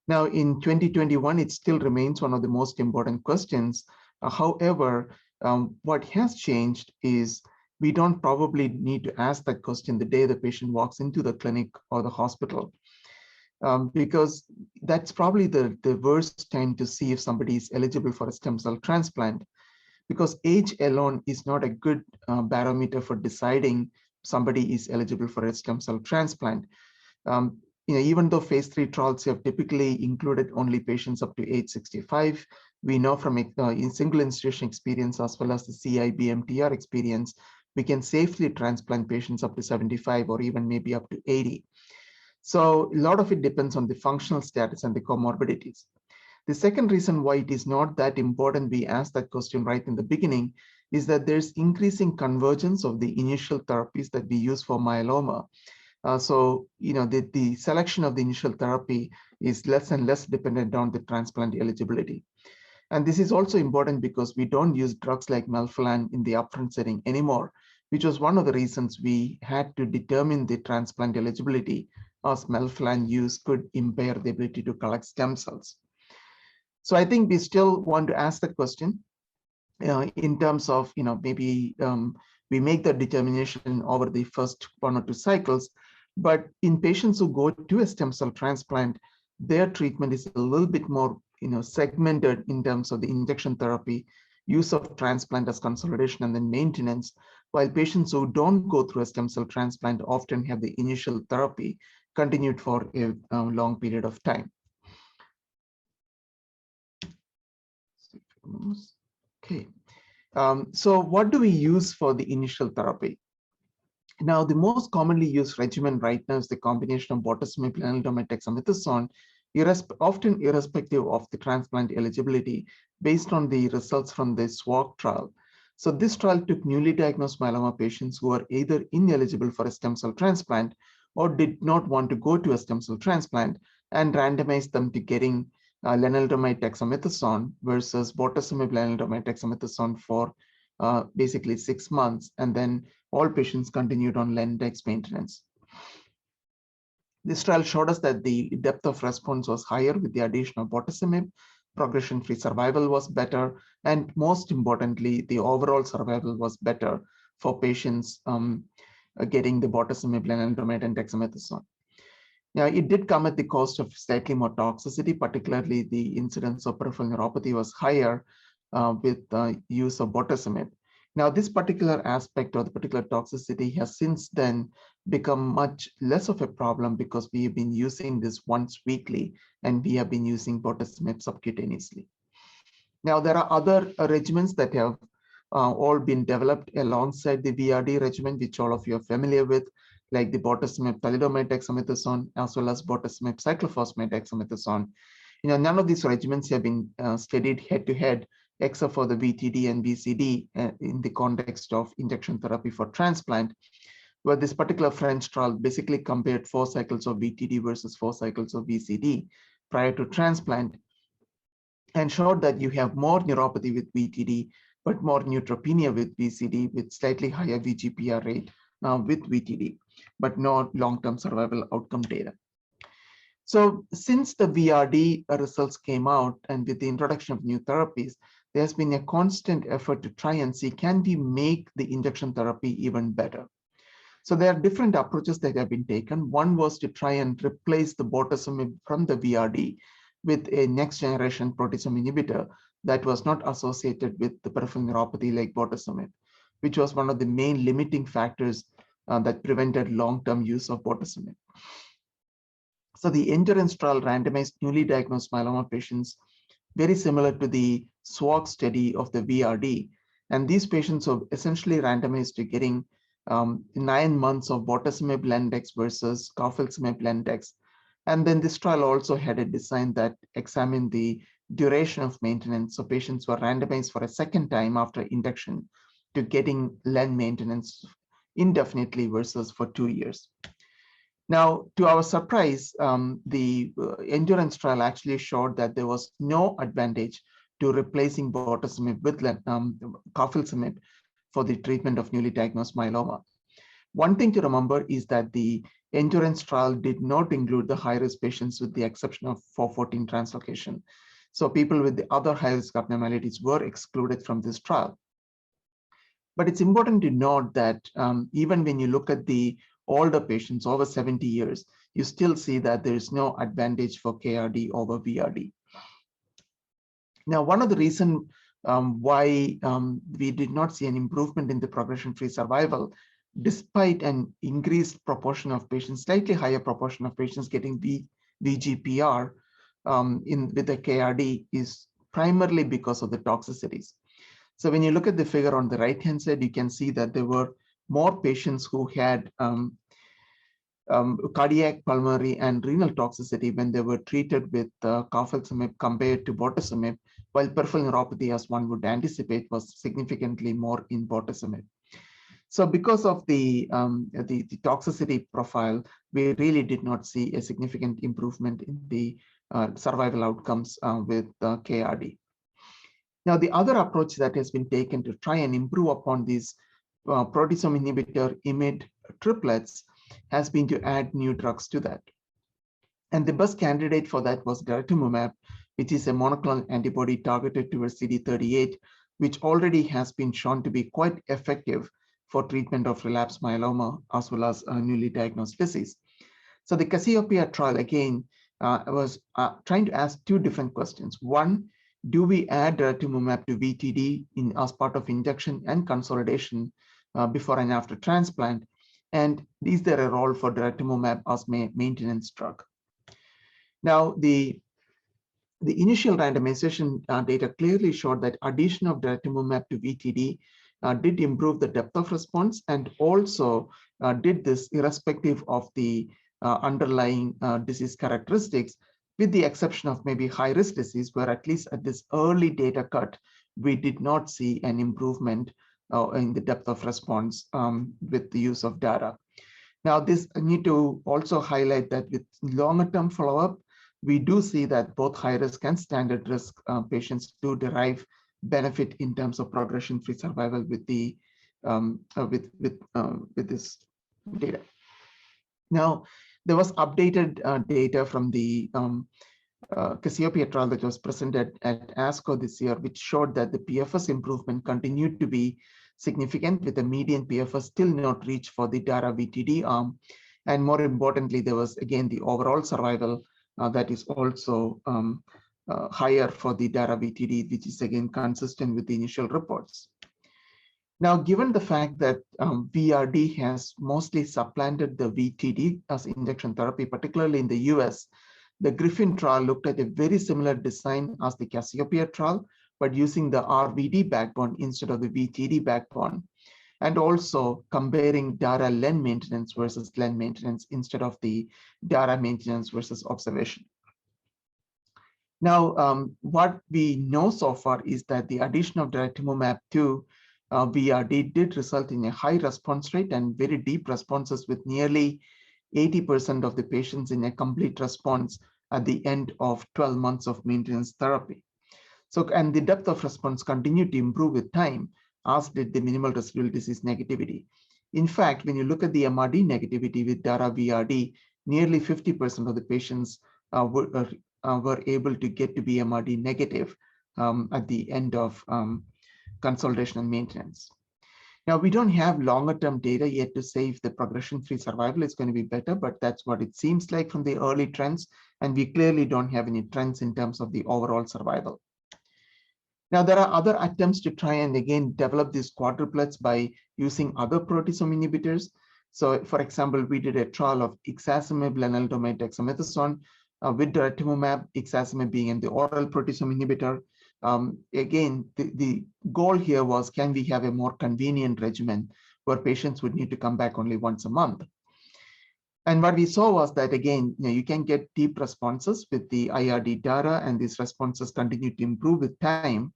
Now, in 2021, it still remains one of the most important questions. However, what has changed is we don't probably need to ask that question the day the patient walks into the clinic or the hospital. Because that's probably the worst time to see if somebody is eligible for a stem cell transplant, because age alone is not a good barometer for deciding somebody is eligible for a stem cell transplant. Even though phase 3 trials have typically included only patients up to age 65, we know from in single institution experience as well as the CIBMTR experience, we can safely transplant patients up to 75 or even maybe up to 80. So a lot of it depends on the functional status and the comorbidities. The second reason why it is not that important we ask that question right in the beginning is that there's increasing convergence of the initial therapies that we use for myeloma. So the selection of the initial therapy is less and less dependent on the transplant eligibility. And this is also important because we don't use drugs like melphalan in the upfront setting anymore, which was one of the reasons we had to determine the transplant eligibility, as melphalan use could impair the ability to collect stem cells. So I think we still want to ask that question in terms of, maybe we make the determination over the first 1 or 2 cycles, but in patients who go to a stem cell transplant, their treatment is a little bit more, segmented in terms of the injection therapy, use of transplant as consolidation, and then maintenance, while patients who don't go through a stem cell transplant often have the initial therapy continued for a long period of time. Okay. So what do we use for the initial therapy? Now, the most commonly used regimen right now is the combination of bortezomib, lenalidomide, dexamethasone, often irrespective of the transplant eligibility, based on the results from the SWOG trial. So this trial took newly diagnosed myeloma patients who are either ineligible for a stem cell transplant or did not want to go to a stem cell transplant, and randomized them to getting lenalidomide, dexamethasone versus bortezomib, lenalidomide, dexamethasone for basically 6 months, and then all patients continued on Len-Dex maintenance. This trial showed us that the depth of response was higher with the addition of bortezomib, progression-free survival was better, and most importantly, the overall survival was better for patients getting the bortezomib, lenalidomide, and dexamethasone. Now, it did come at the cost of slightly more toxicity, particularly the incidence of peripheral neuropathy was higher with the use of bortezomib. Now, this particular aspect or the particular toxicity has since then become much less of a problem because we have been using this once weekly and we have been using bortezomib subcutaneously. Now, there are other regimens that have all been developed alongside the VRD regimen, which all of you are familiar with, like the bortezomib, thalidomide, dexamethasone, as well as bortezomib, cyclophosphamide, dexamethasone. None of these regimens have been studied head-to-head, except for the VTD and VCD in the context of injection therapy for transplant, where this particular French trial basically compared 4 cycles of VTD versus 4 cycles of VCD prior to transplant, and showed that you have more neuropathy with VTD, but more neutropenia with VCD, with slightly higher VGPR rate with VTD, but no long-term survival outcome data. So since the VRD results came out and with the introduction of new therapies, there's been a constant effort to try and see, can we make the injection therapy even better? So there are different approaches that have been taken. One was to try and replace the bortezomib from the VRD with a next generation proteasome inhibitor that was not associated with the peripheral neuropathy like bortezomib, which was one of the main limiting factors that prevented long-term use of bortezomib. So the Endurance trial randomized newly diagnosed myeloma patients, very similar to the SWOG study of the VRD. And these patients were essentially randomized to getting 9 months of bortezomib Len-Dex versus carfilzomib Len-Dex. And then this trial also had a design that examined the duration of maintenance. So patients were randomized for a second time after induction to getting Len maintenance indefinitely versus for 2 years. Now, to our surprise, the Endurance trial actually showed that there was no advantage to replacing bortezomib with carfilzomib for the treatment of newly diagnosed myeloma. One thing to remember is that the Endurance trial did not include the high-risk patients with the exception of 414 translocation. So people with the other high-risk abnormalities were excluded from this trial. But it's important to note that even when you look at the older patients over 70 years, you still see that there is no advantage for KRD over VRD. Now, one of the reasons why we did not see an improvement in the progression-free survival, despite an increased proportion of patients, slightly higher proportion of patients getting VGPR with the KRD, is primarily because of the toxicities. So when you look at the figure on the right-hand side, you can see that there were more patients who had cardiac, pulmonary, and renal toxicity when they were treated with carfilzomib compared to bortezomib, while peripheral neuropathy, as one would anticipate, was significantly more in bortezomib. So because of the toxicity profile, we really did not see a significant improvement in the survival outcomes with KRD. Now, the other approach that has been taken to try and improve upon these proteasome inhibitor IMiD triplets has been to add new drugs to that. And the best candidate for that was daratumumab, which is a monoclonal antibody targeted towards CD38, which already has been shown to be quite effective for treatment of relapsed myeloma as well as newly diagnosed disease. So the Cassiopeia trial, again, was trying to ask 2 different questions. One, do we add daratumumab to VTD as part of induction and consolidation before and after transplant? And is there a role for daratumumab as maintenance drug? Now, the The initial randomization data clearly showed that addition of daratumumab to VTD did improve the depth of response, and also did this irrespective of the underlying disease characteristics, with the exception of maybe high-risk disease, where at least at this early data cut, we did not see an improvement in the depth of response with the use of dara. Now, this I need to also highlight that with longer-term follow-up, we do see that both high-risk and standard risk patients do derive benefit in terms of progression-free survival with the with this data. Now, there was updated data from the Cassiopeia trial that was presented at ASCO this year, which showed that the PFS improvement continued to be significant, with the median PFS still not reached for the dara VTD arm. And more importantly, there was again the overall survival that is also higher for the dara VTD, which is again consistent with the initial reports. Now, given the fact that VRD has mostly supplanted the VTD as injection therapy, particularly in the US, the Griffin trial looked at a very similar design as the Cassiopeia trial, but using the RVD backbone instead of the VTD backbone, and also comparing dara-len maintenance versus len maintenance instead of the dara maintenance versus observation. Now, what we know so far is that the addition of daratumumab to VRD did result in a high response rate and very deep responses, with nearly 80% of the patients in a complete response at the end of 12 months of maintenance therapy. So, and the depth of response continued to improve with time, as did the minimal residual disease negativity. In fact, when you look at the MRD negativity with dara VRD, nearly 50% of the patients were able to get to be MRD negative at the end of consolidation and maintenance. Now, we don't have longer term data yet to say if the progression-free survival is going to be better, but that's what it seems like from the early trends. And we clearly don't have any trends in terms of the overall survival. Now, there are other attempts to try and again develop these quadruplets by using other proteasome inhibitors. So, for example, we did a trial of ixazomib, lenalidomide, dexamethasone with daratumumab, ixazomib being the oral proteasome inhibitor. Again, the goal here was, can we have a more convenient regimen where patients would need to come back only once a month? And what we saw was that, again, you can get deep responses with the IRD dara, and these responses continue to improve with time.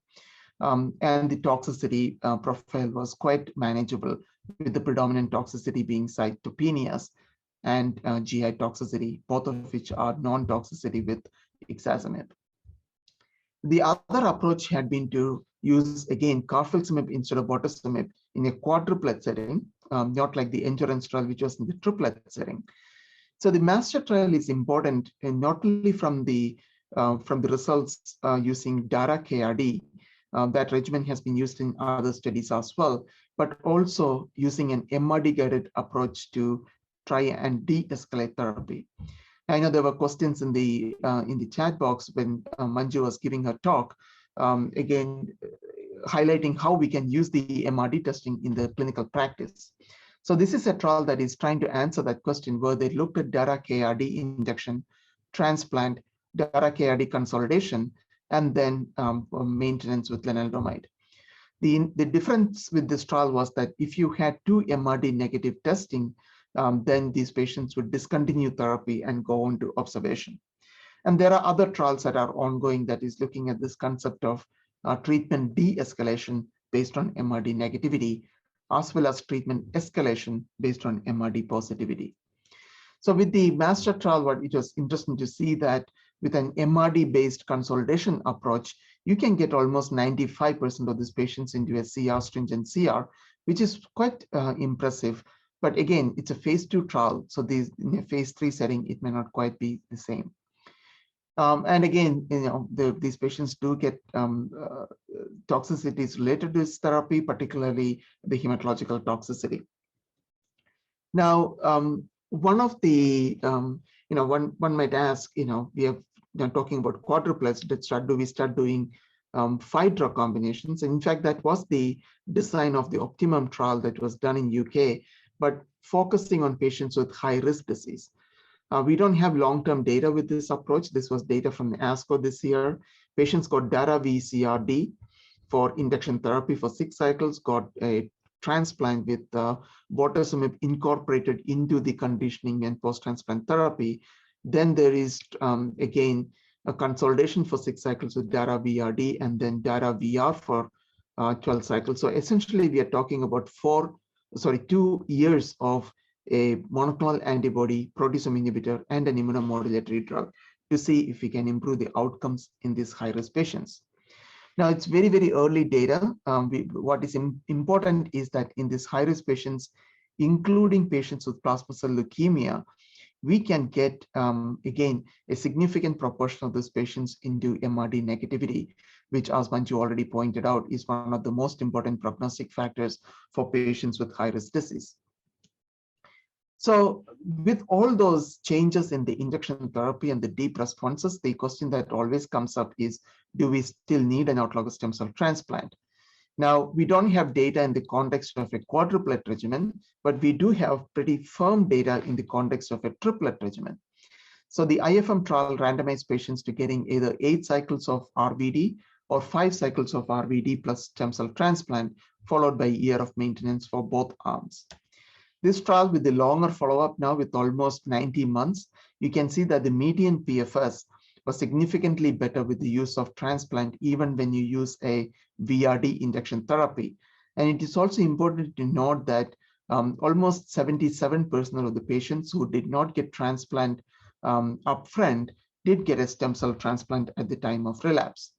And the toxicity profile was quite manageable, with the predominant toxicity being cytopenias and GI toxicity, both of which are non-toxicity with ixazomib. The other approach had been to use, again, carfilzomib instead of bortezomib in a quadruplet setting, not like the endurance trial, which was in the triplet setting. So the master trial is important, and not only from the results using dara KRD, that regimen has been used in other studies as well, but also using an MRD-guided approach to try and de-escalate therapy. I know there were questions in the chat box when Manju was giving her talk, again, highlighting how we can use the MRD testing in the clinical practice. So this is a trial that is trying to answer that question, where they looked at dara KRD injection, transplant, dara KRD consolidation, and then maintenance with lenalidomide. The difference with this trial was that if you had 2 MRD negative testing, then these patients would discontinue therapy and go on to observation. And there are other trials that are ongoing that is looking at this concept of treatment de-escalation based on MRD negativity, as well as treatment escalation based on MRD positivity. So with the master trial, it was interesting to see that with an MRD-based consolidation approach, you can get almost 95% of these patients into a CR, stringent CR, which is quite impressive. But again, it's a phase 2 trial. So in a phase 3 setting, it may not quite be the same. And again, these patients do get toxicities related to this therapy, particularly the hematological toxicity. Now, one of the, one might ask, we have talking about quadruplets, do we start doing 5 drug combinations? And in fact, that was the design of the Optimum trial that was done in UK, but focusing on patients with high-risk disease. We don't have long-term data with this approach. This was data from ASCO this year. Patients got Dara-V-CRD for induction therapy for 6 cycles, got a transplant with bortezomib incorporated into the conditioning and post-transplant therapy. Then there is, again, a consolidation for 6 cycles with Dara-VRD and then Dara-VR for 12 cycles. So essentially, we are talking about 2 years of a monoclonal antibody, proteasome inhibitor, and an immunomodulatory drug to see if we can improve the outcomes in these high-risk patients. Now, it's very, very early data. What is important is that in these high-risk patients, including patients with plasma cell leukemia, we can get, again, a significant proportion of those patients into MRD negativity, which, as Manju already pointed out, is one of the most important prognostic factors for patients with high-risk disease. So with all those changes in the induction therapy and the deep responses, the question that always comes up is, do we still need an autologous stem cell transplant? Now, we don't have data in the context of a quadruplet regimen, but we do have pretty firm data in the context of a triplet regimen. So the IFM trial randomized patients to getting either 8 cycles of RVD or 5 cycles of RVD plus stem cell transplant, followed by a year of maintenance for both arms. This trial with the longer follow-up now with almost 90 months, you can see that the median PFS was significantly better with the use of transplant, even when you use a VRD induction therapy. And it is also important to note that almost 77% of the patients who did not get transplant upfront did get a stem cell transplant at the time of relapse.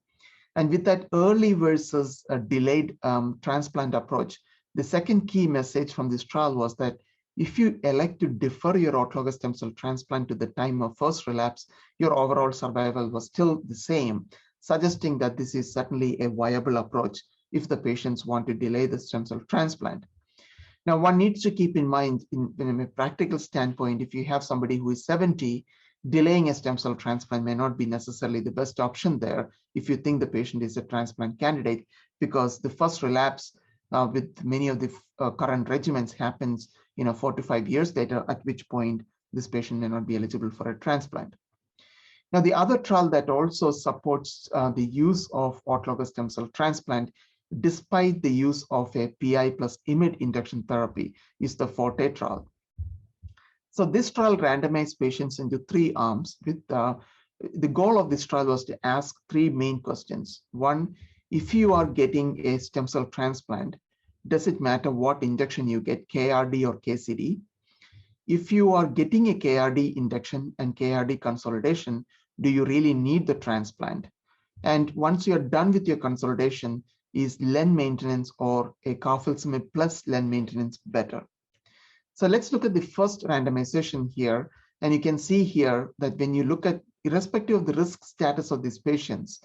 And with that early versus delayed transplant approach, the second key message from this trial was that if you elect to defer your autologous stem cell transplant to the time of first relapse, your overall survival was still the same, suggesting that this is certainly a viable approach if the patients want to delay the stem cell transplant. Now, one needs to keep in mind, in a practical standpoint, if you have somebody who is 70, delaying a stem cell transplant may not be necessarily the best option there if you think the patient is a transplant candidate, because the first relapse with many of the current regimens happens 4 to 5 years later, at which point this patient may not be eligible for a transplant. Now, the other trial that also supports the use of autologous stem cell transplant, despite the use of a PI plus IMiD induction therapy, is the FORTE trial. So this trial randomized patients into 3 arms. With the goal of this trial was to ask 3 main questions. One, if you are getting a stem cell transplant, does it matter what induction you get, KRD or KCD? If you are getting a KRD induction and KRD consolidation, do you really need the transplant? And once you're done with your consolidation, is len maintenance or a carfilzomib plus len maintenance better? So let's look at the first randomization here. And you can see here that when you look at, irrespective of the risk status of these patients,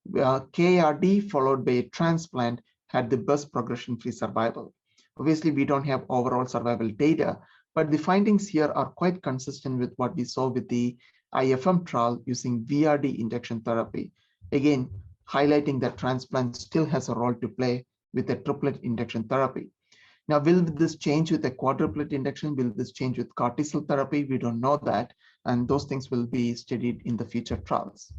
KRD followed by a transplant had the best progression-free survival. Obviously, we don't have overall survival data, but the findings here are quite consistent with what we saw with the IFM trial using VRD induction therapy. Again, highlighting that transplant still has a role to play with a triplet induction therapy. Now, will this change with a quadruplet induction? Will this change with CAR T-cell therapy? We don't know that, and those things will be studied in the future trials.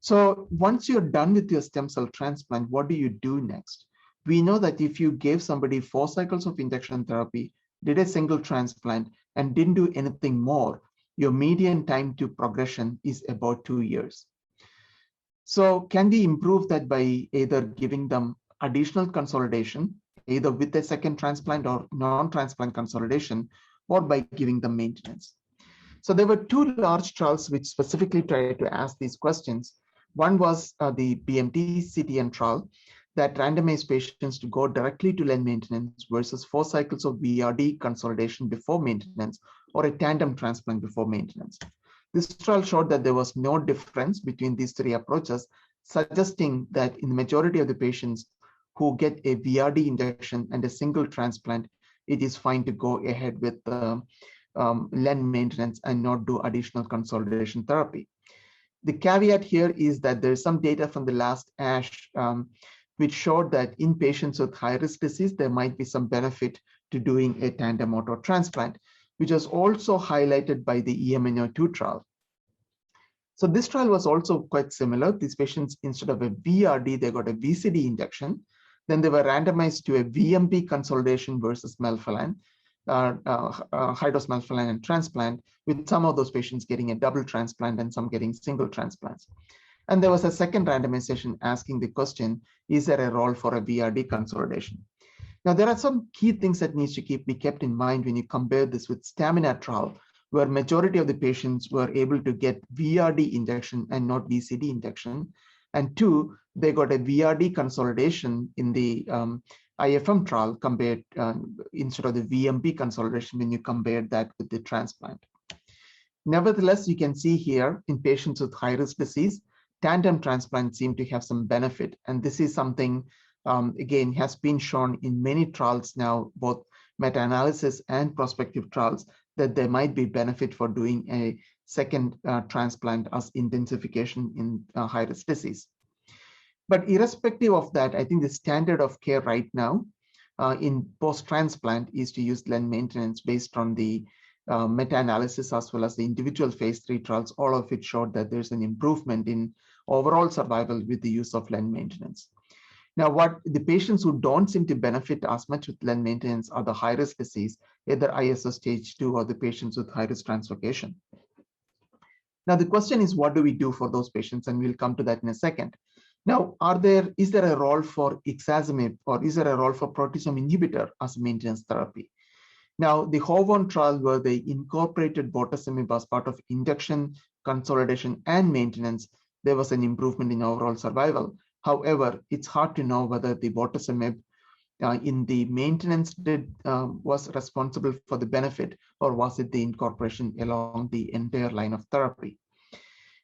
So once you're done with your stem cell transplant, what do you do next? We know that if you gave somebody 4 cycles of induction therapy, did a single transplant, and didn't do anything more, your median time to progression is about 2 years. So can we improve that by either giving them additional consolidation, either with a second transplant or non-transplant consolidation, or by giving them maintenance? So there were 2 large trials which specifically tried to ask these questions. One was the BMT-CTN trial that randomized patients to go directly to len maintenance versus 4 cycles of VRD consolidation before maintenance or a tandem transplant before maintenance. This trial showed that there was no difference between these 3 approaches, suggesting that in the majority of the patients who get a VRD induction and a single transplant, it is fine to go ahead with len maintenance and not do additional consolidation therapy. The caveat here is that there is some data from the last ASH which showed that in patients with high-risk disease, there might be some benefit to doing a tandem auto transplant. which was also highlighted by the EMNO2 trial. So this trial was also quite similar. These patients, instead of a VRD, they got a VCD injection. Then they were randomized to a VMP consolidation versus melphalan, high-dose melphalan and transplant, with some of those patients getting a double transplant and some getting single transplants. And there was a second randomization asking the question, is there a role for a VRD consolidation? Now, there are some key things that needs to be kept in mind when you compare this with Stamina trial, where majority of the patients were able to get VRD injection and not VCD injection. And two, they got a VRD consolidation in the IFM trial compared instead of the VMP consolidation when you compare that with the transplant. Nevertheless, you can see here in patients with high-risk disease, tandem transplant seem to have some benefit. And this is something, again, has been shown in many trials now, both meta-analysis and prospective trials, that there might be benefit for doing a second transplant as intensification in high-risk disease. But irrespective of that, I think the standard of care right now in post-transplant is to use len maintenance based on the meta-analysis as well as the individual phase 3 trials, all of which showed that there's an improvement in overall survival with the use of len maintenance. Now, what the patients who don't seem to benefit as much with len maintenance are the high-risk disease, either ISO stage 2 or the patients with high-risk translocation. Now, the question is, what do we do for those patients? And we'll come to that in a second. Now, is there a role for ixazomib or is there a role for proteasome inhibitor as maintenance therapy? Now, the HOVON trial where they incorporated bortezomib as part of induction, consolidation, and maintenance, there was an improvement in overall survival. However, it's hard to know whether the bortezomib in the maintenance was responsible for the benefit, or was it the incorporation along the entire line of therapy.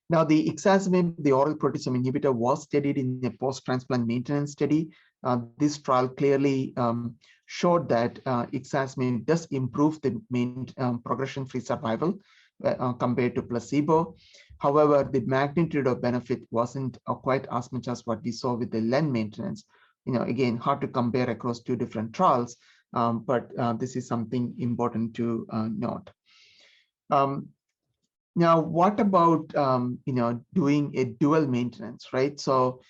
Now, the ixazomib, the oral proteasome inhibitor, was studied in a post-transplant maintenance study. This trial clearly showed that ixazomib does improve the progression-free survival compared to placebo. However, the magnitude of benefit wasn't quite as much as what we saw with the len maintenance. Again, hard to compare across two different trials, but this is something important to note. Now, what about doing a dual maintenance, right? So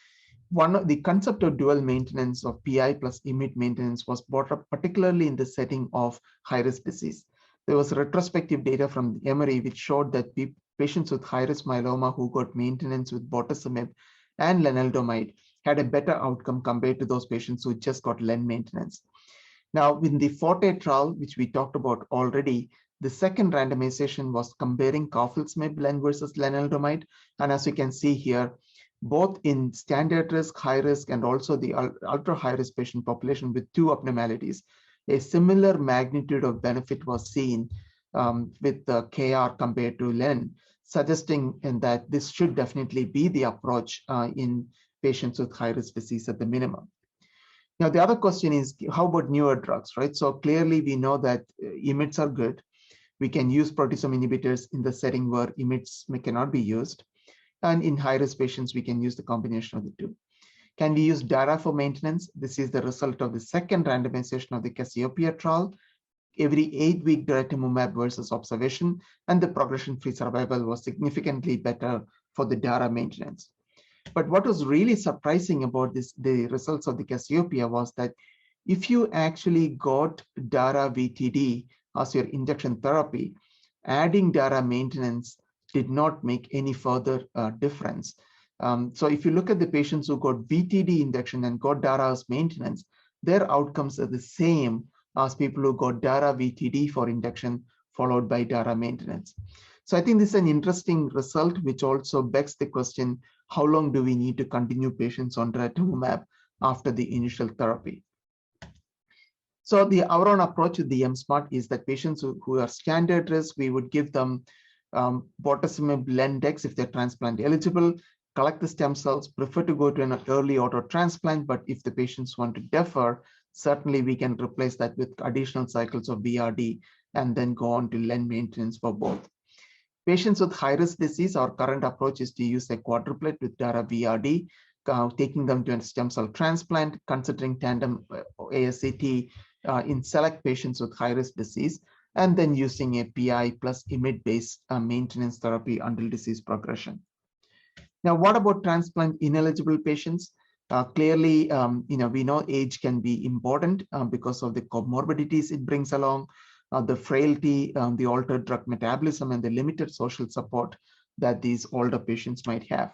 one of the concept of dual maintenance of PI plus IMiD maintenance was brought up particularly in the setting of high-risk disease. There was retrospective data from Emory which showed that patients with high-risk myeloma who got maintenance with bortezomib and lenalidomide had a better outcome compared to those patients who just got len maintenance. Now, in the FORTE trial, which we talked about already, the second randomization was comparing carfilzomib len versus lenalidomide. And as you can see here, both in standard risk, high risk, and also the ultra high risk patient population with two abnormalities, a similar magnitude of benefit was seen with the KR compared to len, suggesting that this should definitely be the approach in patients with high risk disease at the minimum. Now, the other question is, how about newer drugs, right? So clearly we know that IMiDs are good. We can use proteasome inhibitors in the setting where IMiDs cannot be used. And in high-risk patients, we can use the combination of the two. Can we use DARA for maintenance? This is the result of the second randomization of the Cassiopeia trial. Every 8-week daratumumab versus observation, and the progression-free survival was significantly better for the DARA maintenance. But what was really surprising about the results of the Cassiopeia was that if you actually got DARA VTD as your injection therapy, adding DARA maintenance did not make any further difference. So if you look at the patients who got VTD injection and got DARA as maintenance, their outcomes are the same as people who got DARA VTD for induction followed by DARA maintenance. So I think this is an interesting result, which also begs the question, how long do we need to continue patients on daratumumab after the initial therapy? So our own approach with the MSMART is that patients who are standard risk, we would give them bortezomib lendex if they're transplant eligible, collect the stem cells, prefer to go to an early auto transplant, but if the patients want to defer, certainly we can replace that with additional cycles of BRD and then go on to len maintenance for both. Patients with high-risk disease, our current approach is to use a quadruplet with DARA VRD, taking them to a stem cell transplant, considering tandem ASCT in select patients with high-risk disease. and then using a PI plus IMiD-based maintenance therapy until disease progression. Now, what about transplant ineligible patients? Clearly, we know age can be important because of the comorbidities it brings along, the frailty, the altered drug metabolism, and the limited social support that these older patients might have.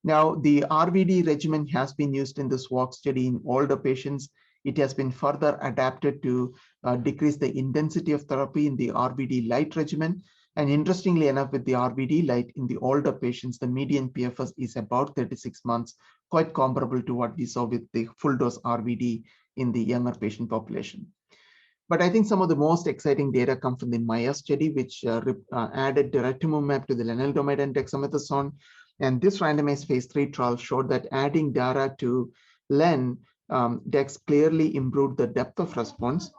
Now, the RVD regimen has been used in this SWOG study in older patients. It has been further adapted to decrease the intensity of therapy in the RVD light regimen. And interestingly enough, with the RVD light in the older patients, the median PFS is about 36 months, quite comparable to what we saw with the full dose RVD in the younger patient population. But I think some of the most exciting data come from the MAIA study, which added daratumumab to the lenalidomide and dexamethasone. And this randomized phase 3 trial showed that adding DARA to Len, Dex clearly improved the depth of response.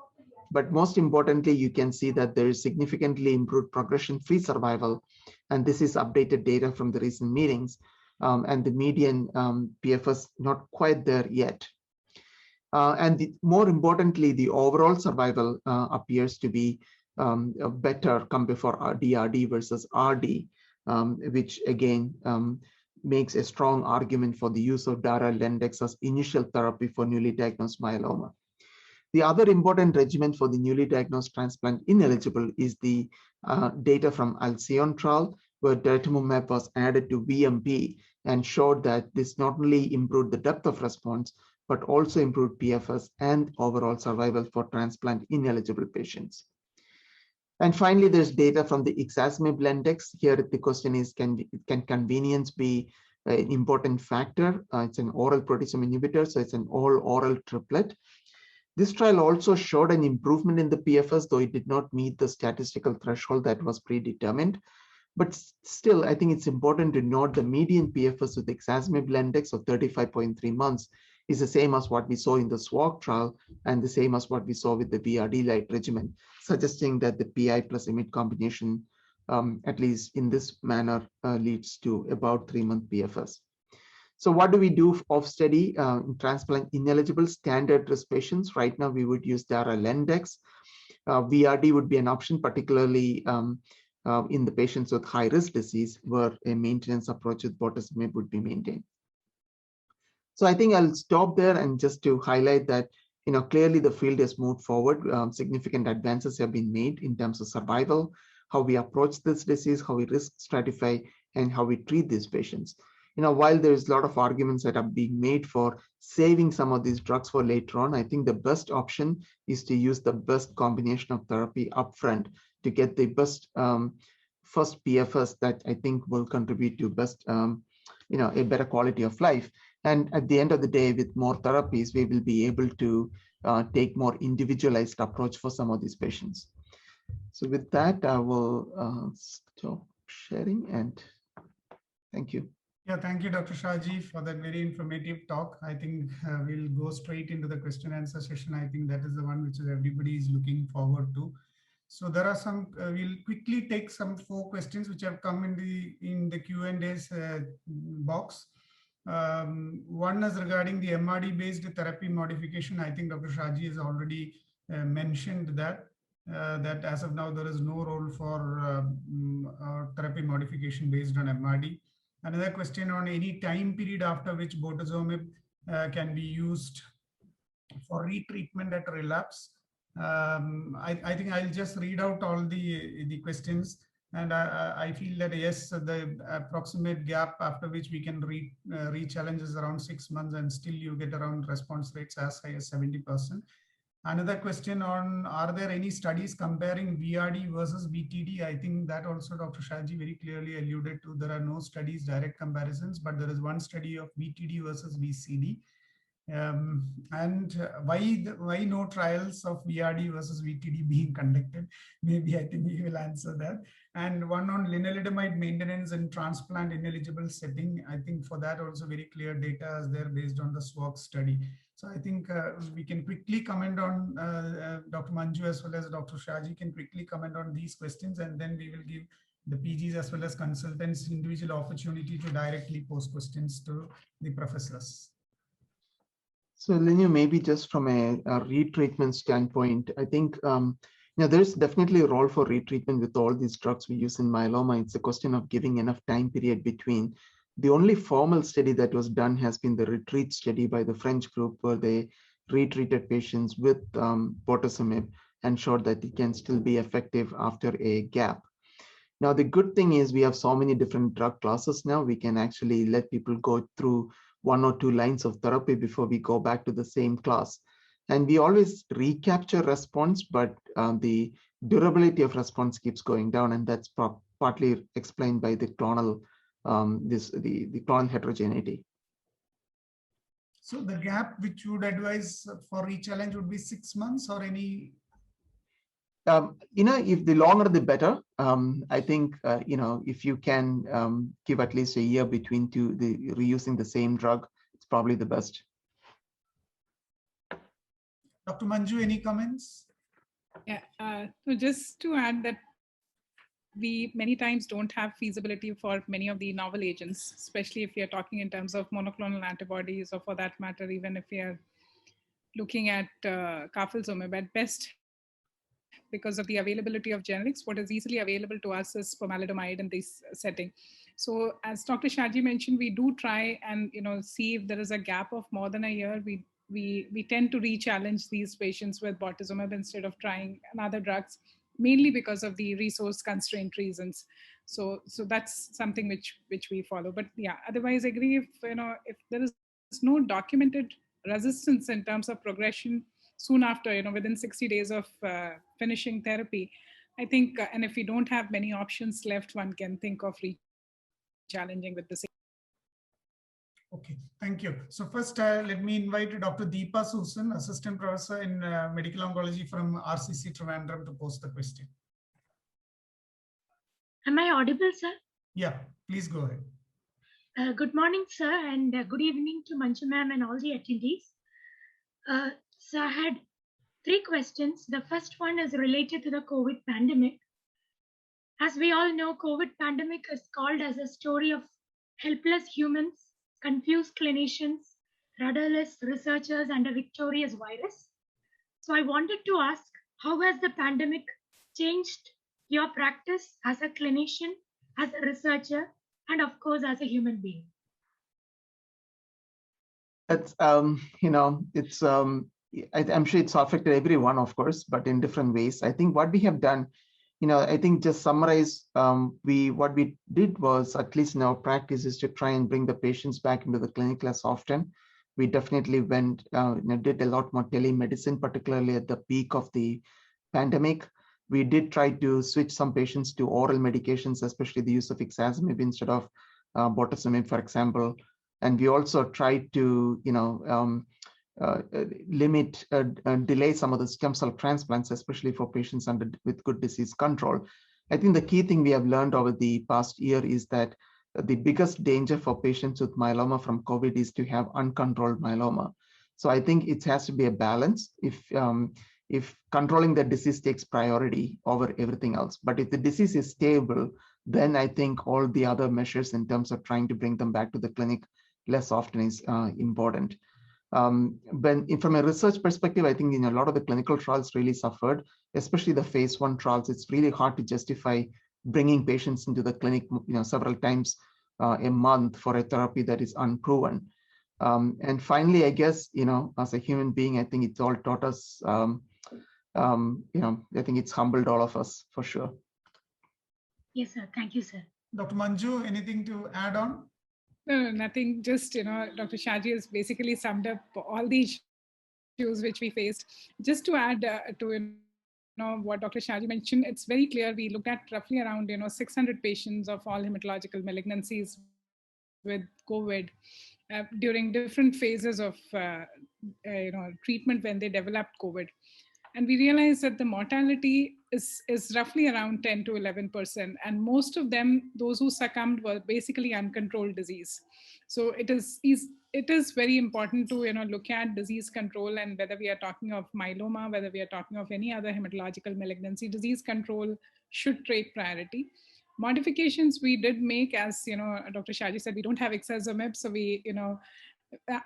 But most importantly, you can see that there is significantly improved progression-free survival. And this is updated data from the recent meetings. And the median PFS not quite there yet. More importantly, the overall survival appears to be better compared for DRD versus RD, which again makes a strong argument for the use of Dara-Lendex as initial therapy for newly diagnosed myeloma. The other important regimen for the newly diagnosed transplant ineligible is the data from Alcyon trial, where daratumumab was added to VMP and showed that this not only improved the depth of response, but also improved PFS and overall survival for transplant ineligible patients. And finally, there's data from the ixazomib Lendex. Here, the question is, can convenience be an important factor? It's an oral proteasome inhibitor, so it's an all-oral triplet. This trial also showed an improvement in the PFS, though it did not meet the statistical threshold that was predetermined. But still, I think it's important to note the median PFS with ixazomib Lendex of 35.3 months is the same as what we saw in the SWOG trial and the same as what we saw with the VRD light regimen, suggesting that the PI plus IMiD combination, at least in this manner, leads to about 3-month PFS. So what do we do off study in transplant ineligible standard risk patients? Right now, we would use Dara-Lendex. VRD would be an option, particularly in the patients with high-risk disease, where a maintenance approach with bortezomib would be maintained. So I think I'll stop there, and just to highlight that, clearly the field has moved forward. Significant advances have been made in terms of survival, how we approach this disease, how we risk stratify, and how we treat these patients. While there's a lot of arguments that are being made for saving some of these drugs for later on, I think the best option is to use the best combination of therapy upfront to get the best first PFS that I think will contribute to best, a better quality of life. And at the end of the day, with more therapies, we will be able to take more individualized approach for some of these patients. So with that, I will stop sharing, and thank you. Yeah, thank you, Dr. Shahji, for that very informative talk. I think we'll go straight into the question answer session. I think that is the one which everybody is looking forward to. So there are some, we'll quickly take some 4 questions which have come in the Q&A's box. One is regarding the MRD based therapy modification. I think Dr. Shahji has already mentioned that as of now, there is no role for therapy modification based on MRD. Another question on any time period after which bortezomib can be used for retreatment at relapse. I think I'll just read out all the questions, and I feel that yes, the approximate gap after which we can re-challenge is around 6 months, and still you get around response rates as high as 70%. Another question on, are there any studies comparing VRD versus VTD? I think that also Dr. Shahji very clearly alluded to. There are no studies, direct comparisons, but there is one study of VTD versus VCD. And why no trials of VRD versus VTD being conducted? Maybe I think you will answer that. And one on lenalidomide maintenance in transplant ineligible setting. I think for that also very clear data is there based on the SWOG study. So I think we can quickly comment on, Dr. Manju as well as Dr. Shahji can quickly comment on these questions, and then we will give the PGs as well as consultants individual opportunity to directly pose questions to the professors. So Linu, maybe just from a retreatment standpoint, I think, Now, there's definitely a role for retreatment with all these drugs we use in myeloma. It's a question of giving enough time period between. The only formal study that was done has been the retreat study by the French group, where they retreated patients with bortezomib and showed that it can still be effective after a gap. Now, the good thing is we have so many different drug classes now. We can actually let people go through 1 or 2 lines of therapy before we go back to the same class. And we always recapture response, but the durability of response keeps going down, and that's partly explained by the clonal the clonal heterogeneity. So the gap which you would advise for re-challenge would be 6 months or any? If the longer the better. I think if you can give at least a year between reusing the same drug, it's probably the best. Dr. Manju, any comments? Yeah, so just to add that we many times don't have feasibility for many of the novel agents, especially if we are talking in terms of monoclonal antibodies, or for that matter, even if we are looking at carfilzomib. At best, because of the availability of generics, what is easily available to us is pomalidomide in this setting. So as Dr. Shaji mentioned, we do try and see if there is a gap of more than a year. We tend to re-challenge these patients with bortezomib instead of trying other drugs, mainly because of the resource constraint reasons. So that's something which we follow. But yeah, otherwise I agree, if there is no documented resistance in terms of progression soon after, within 60 days of finishing therapy, I think, and if we don't have many options left, one can think of re-challenging with the same. Okay, thank you. So first, let me invite Dr. Deepa Susan, Assistant Professor in Medical Oncology from RCC Trivandrum, to pose the question. Am I audible, sir? Yeah, please go ahead. Good morning, sir, and good evening to Manju ma'am and all the attendees. So I had 3 questions. The first one is related to the COVID pandemic. As we all know, COVID pandemic is called as a story of helpless humans, confused clinicians, rudderless researchers, and a victorious virus. So I wanted to ask, how has the pandemic changed your practice as a clinician, as a researcher, and of course, as a human being? It's I'm sure it's affected everyone, of course, but in different ways. I think what we have done, I think just summarize, what we did was, at least in our practice, is to try and bring the patients back into the clinic less often. We definitely went, did a lot more telemedicine, particularly at the peak of the pandemic. We did try to switch some patients to oral medications, especially the use of ixazomib instead of bortezomib, for example. And we also tried to, limit, delay some of the stem cell transplants, especially for patients with good disease control. I think the key thing we have learned over the past year is that the biggest danger for patients with myeloma from COVID is to have uncontrolled myeloma. So I think it has to be a balance. If controlling the disease takes priority over everything else, but if the disease is stable, then I think all the other measures in terms of trying to bring them back to the clinic less often is important. But from a research perspective, I think a lot of the clinical trials really suffered, especially the phase 1 trials. It's really hard to justify bringing patients into the clinic, several times a month for a therapy that is unproven. And finally, I guess, as a human being, I think it's all taught us, I think it's humbled all of us for sure. Yes, sir. Thank you, sir. Dr. Manju, anything to add on? No, nothing. Just, Dr. Shaji has basically summed up all the issues which we faced. Just to add to what Dr. Shaji mentioned, it's very clear. We looked at roughly around 600 patients of all hematological malignancies with COVID during different phases of treatment when they developed COVID. And we realized that the mortality is roughly around 10 to 11%. And most of them, those who succumbed, were basically uncontrolled disease. So it is very important to look at disease control, and whether we are talking of myeloma, whether we are talking of any other hematological malignancy, disease control should take priority. Modifications we did make, as Dr. Shaji said, we don't have ixazomib, so we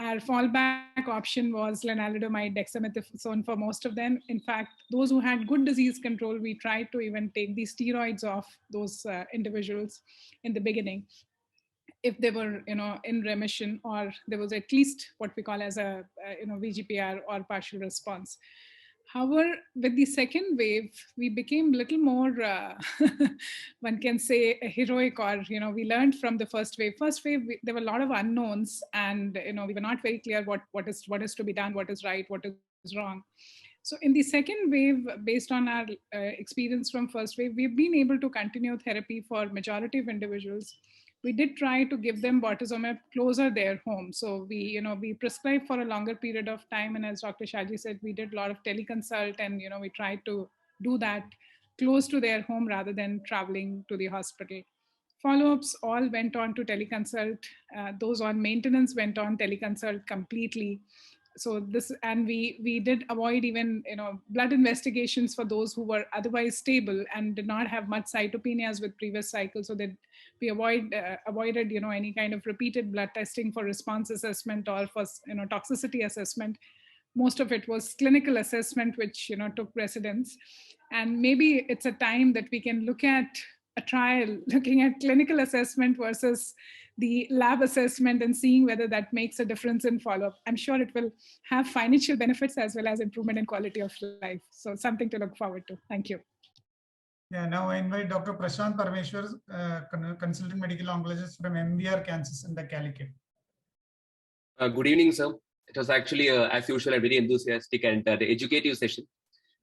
our fallback option was lenalidomide, dexamethasone for most of them. In fact, those who had good disease control, we tried to even take the steroids off those individuals in the beginning, if they were, in remission, or there was at least what we call as a, VGPR or partial response. However, with the second wave, we became a little more, one can say, heroic, or, we learned from the first wave. First wave, there were a lot of unknowns, and, we were not very clear what is to be done, what is right, what is wrong. So in the second wave, based on our experience from first wave, we've been able to continue therapy for majority of individuals. We did try to give them bortezomib closer their home. So we prescribed for a longer period of time. And as Dr. Shaji said, we did a lot of teleconsult, and, we tried to do that close to their home rather than traveling to the hospital. Follow-ups all went on to teleconsult. Those on maintenance went on teleconsult completely. So this, and we did avoid even, blood investigations for those who were otherwise stable and did not have much cytopenias with previous cycles, so that we avoided, any kind of repeated blood testing for response assessment or for, toxicity assessment. Most of it was clinical assessment, which, took precedence. And maybe it's a time that we can look at a trial looking at clinical assessment versus the lab assessment and seeing whether that makes a difference in follow-up. I'm sure it will have financial benefits as well as improvement in quality of life. So something to look forward to. Thank you. Yeah, now I invite Dr. Prashant Parameshwar, consultant medical oncologist from MBR Cancer Center, Calicut. Good evening, sir. It was actually, as usual, a very enthusiastic and the educative session.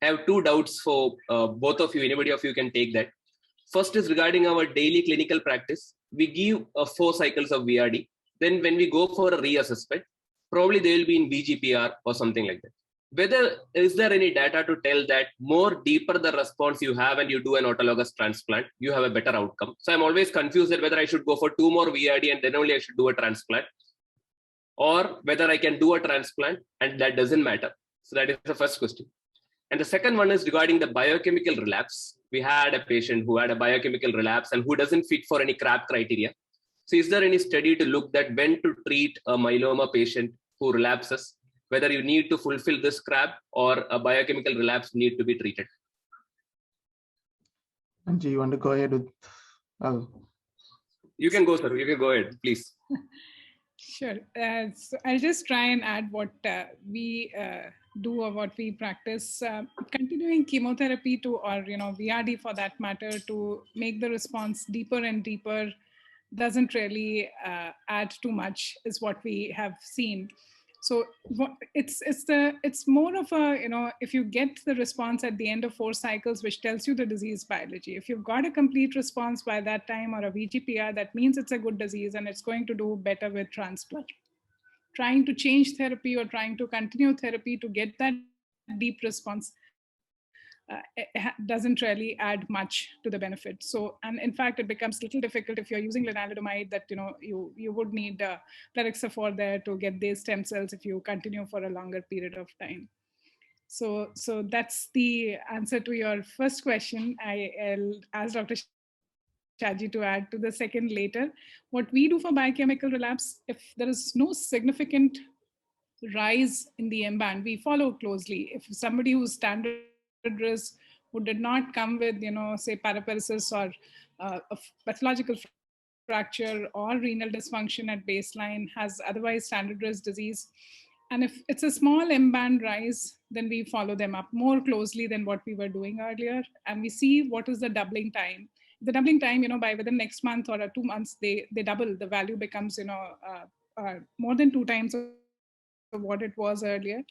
I have two doubts for both of you. Anybody of you can take that. First is regarding our daily clinical practice. We give 4 cycles of VRD. Then when we go for a reassessment, probably they will be in VGPR or something like that. Whether is there any data to tell that more deeper the response you have and you do an autologous transplant, you have a better outcome. So I'm always confused that whether I should go for 2 more VRD and then only I should do a transplant, or whether I can do a transplant and that doesn't matter. So that is the first question. And the second one is regarding the biochemical relapse. We had a patient who had a biochemical relapse and who doesn't fit for any CRAB criteria. So is there any study to look at when to treat a myeloma patient who relapses, whether you need to fulfill this CRAB or a biochemical relapse need to be treated? Anju, you want to go ahead with? You can go, sir. You can go ahead, please. Sure. So I'll just try and add what we do or what we practice. Continuing chemotherapy to, or VRD for that matter, to make the response deeper and deeper doesn't really add too much, is what we have seen. So it's more of a, if you get the response at the end of 4 cycles, which tells you the disease biology. If you've got a complete response by that time or a VGPR, that means it's a good disease and it's going to do better with transplant. Trying to change therapy or trying to continue therapy to get that deep response doesn't really add much to the benefit. So, and in fact, it becomes a little difficult if you're using lenalidomide, that you would need plerixafor there to get these stem cells if you continue for a longer period of time. So that's the answer to your first question. I'll ask Dr. Shaji to add to the second later. What we do for biochemical relapse, if there is no significant rise in the M-band, we follow closely. If somebody who's standard risk, who did not come with, say paraparesis or a pathological fracture or renal dysfunction at baseline, has otherwise standard risk disease, and if it's a small M-band rise, then we follow them up more closely than what we were doing earlier, and we see what is the doubling time. The doubling time, by within next month or 2 months, they double. The value becomes, more than 2 times of what it was earlier.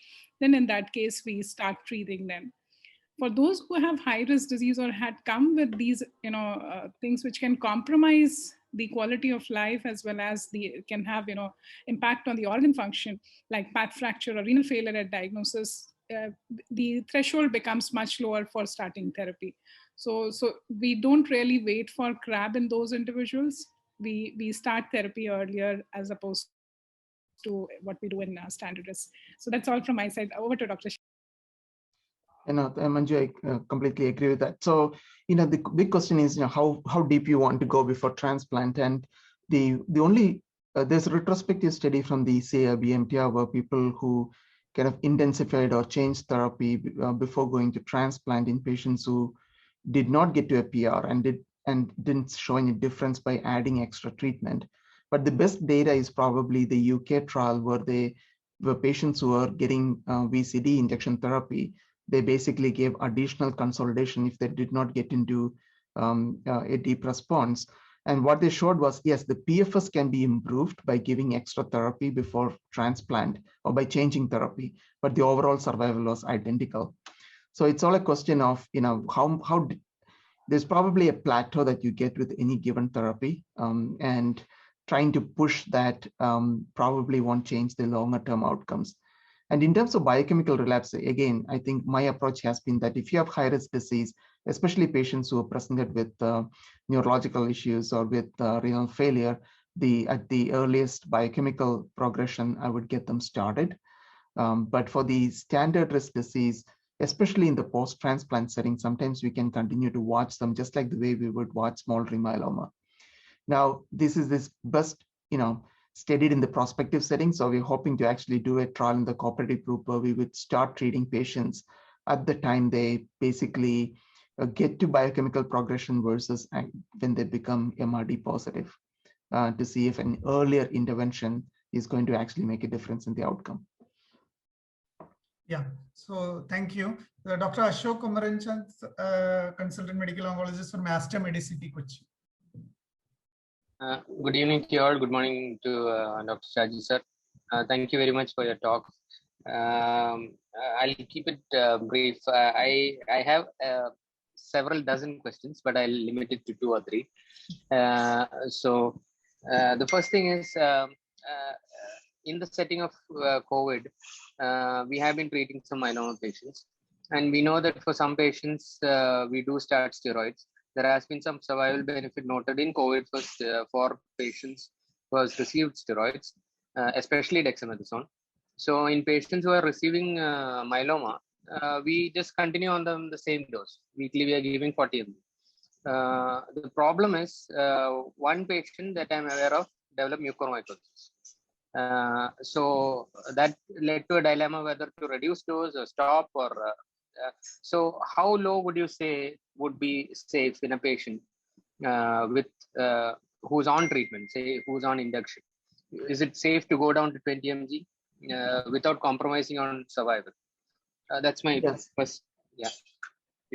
Then in that case, we start treating them. For those who have high-risk disease or had come with these, things which can compromise the quality of life, as well as can have, impact on the organ function, like path fracture or renal failure at diagnosis, the threshold becomes much lower for starting therapy. So we don't really wait for CRAB in those individuals. We start therapy earlier as opposed to what we do in standard risk. So that's all from my side. Over to Dr. Manju, I completely agree with that. So, the big question is, how deep you want to go before transplant, and the only there's a retrospective study from the BMTR where people who kind of intensified or changed therapy before going to transplant in patients who did not get to a PR and didn't show any difference by adding extra treatment. But the best data is probably the UK trial where they were patients who were getting VCD injection therapy. They basically gave additional consolidation if they did not get into a deep response. And what they showed was, yes, the PFS can be improved by giving extra therapy before transplant or by changing therapy, but the overall survival was identical. So it's all a question of, how there's probably a plateau that you get with any given therapy, and trying to push that probably won't change the longer term outcomes. And in terms of biochemical relapse, again, I think my approach has been that if you have high risk disease, especially patients who are presented with neurological issues or with renal failure, at the earliest biochemical progression, I would get them started. But for the standard risk disease, especially in the post-transplant setting, sometimes we can continue to watch them just like the way we would watch smoldering myeloma. Now, this is best, studied in the prospective setting. So we're hoping to actually do a trial in the cooperative group where we would start treating patients at the time they basically get to biochemical progression versus when they become MRD positive, to see if an earlier intervention is going to actually make a difference in the outcome. Yeah, so thank you. Dr. Ashok Kumaranchand, consultant medical oncologist from Aster Medicity, Kochi. Good evening to you all. Good morning to Dr. Shaji sir. Thank you very much for your talk. I'll keep it brief. I have several dozen questions, but I'll limit it to 2 or 3. The first thing is, in the setting of COVID, we have been treating some myeloma patients, and we know that for some patients, we do start steroids. There has been some survival benefit noted in COVID for patients who have received steroids, especially dexamethasone. So in patients who are receiving myeloma, we just continue on the same dose. Weekly, we are giving 40 ml. The problem is, one patient that I'm aware of developed mucormycosis. So that led to a dilemma whether to reduce dose or stop, or so how low would you say would be safe in a patient with who's on treatment, say who's on induction? Is it safe to go down to 20 mg without compromising on survival? That's my first, yeah.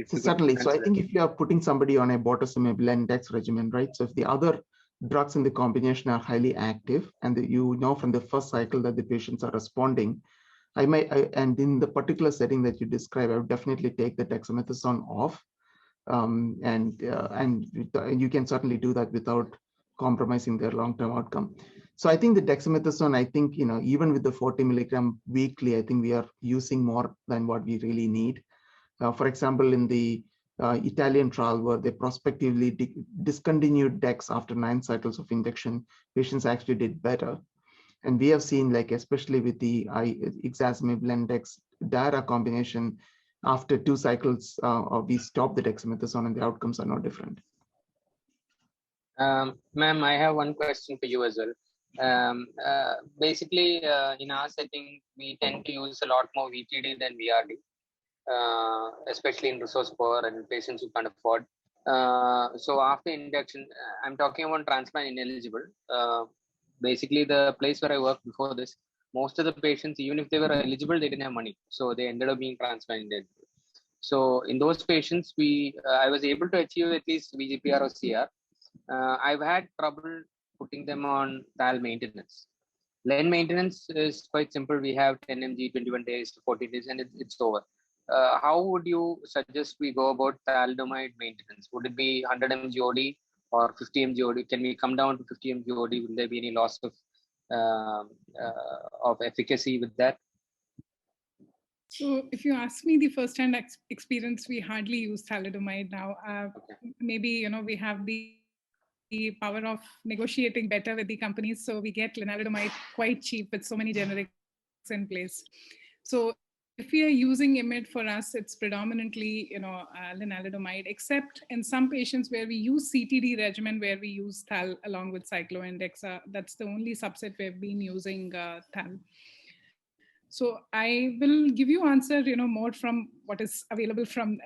So certainly. So I think if you are putting somebody on a bortezomib Lendex regimen, right? So if the other drugs in the combination are highly active, and you know from the first cycle that the patients are responding, and in the particular setting that you describe, I would definitely take the dexamethasone off, and you can certainly do that without compromising their long-term outcome. So I think the dexamethasone, I think, even with the 40 milligram weekly, I think we are using more than what we really need. For example, in the Italian trial where they prospectively discontinued dex after 9 cycles of injection, patients actually did better. And we have seen, like, especially with the ixazomib Lendex Dara combination, after 2 cycles, we stop the dexamethasone and the outcomes are no different. Ma'am, I have one question for you as well. Basically, in our setting, we tend to use a lot more VTD than VRD, especially in resource poor and patients who can't afford. So after induction, I'm talking about transplant ineligible. Basically, the place where I worked before this, most of the patients, even if they were eligible, they didn't have money. So they ended up being transplant ineligible. So in those patients, I was able to achieve at least VGPR or CR. I've had trouble putting them on TAL maintenance. Len maintenance is quite simple. We have 10 mg, 21 days to 40 days, and it's over. How would you suggest we go about thalidomide maintenance? Would it be 100 mg OD or 50 mg OD? Can we come down to 50 mg OD? Will there be any loss of efficacy with that? So if you ask me the first-hand experience, we hardly use thalidomide now. Maybe, we have the power of negotiating better with the companies. So we get lenalidomide quite cheap with so many generics in place. So if we are using IMiD for us, it's predominantly, lenalidomide, except in some patients where we use CTD regimen, where we use THAL along with cycloindexa. That's the only subset we've been using THAL. So I will give you answer, more from what is available from,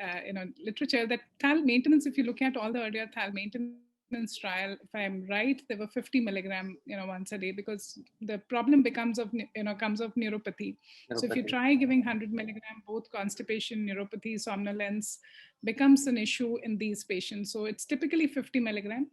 literature, that THAL maintenance, if you look at all the earlier THAL maintenance trial, if I'm right, there were 50 milligram, once a day, because the problem becomes of, comes of neuropathy. So if you try giving 100 milligram, both constipation, neuropathy, somnolence becomes an issue in these patients. So it's typically 50 milligram.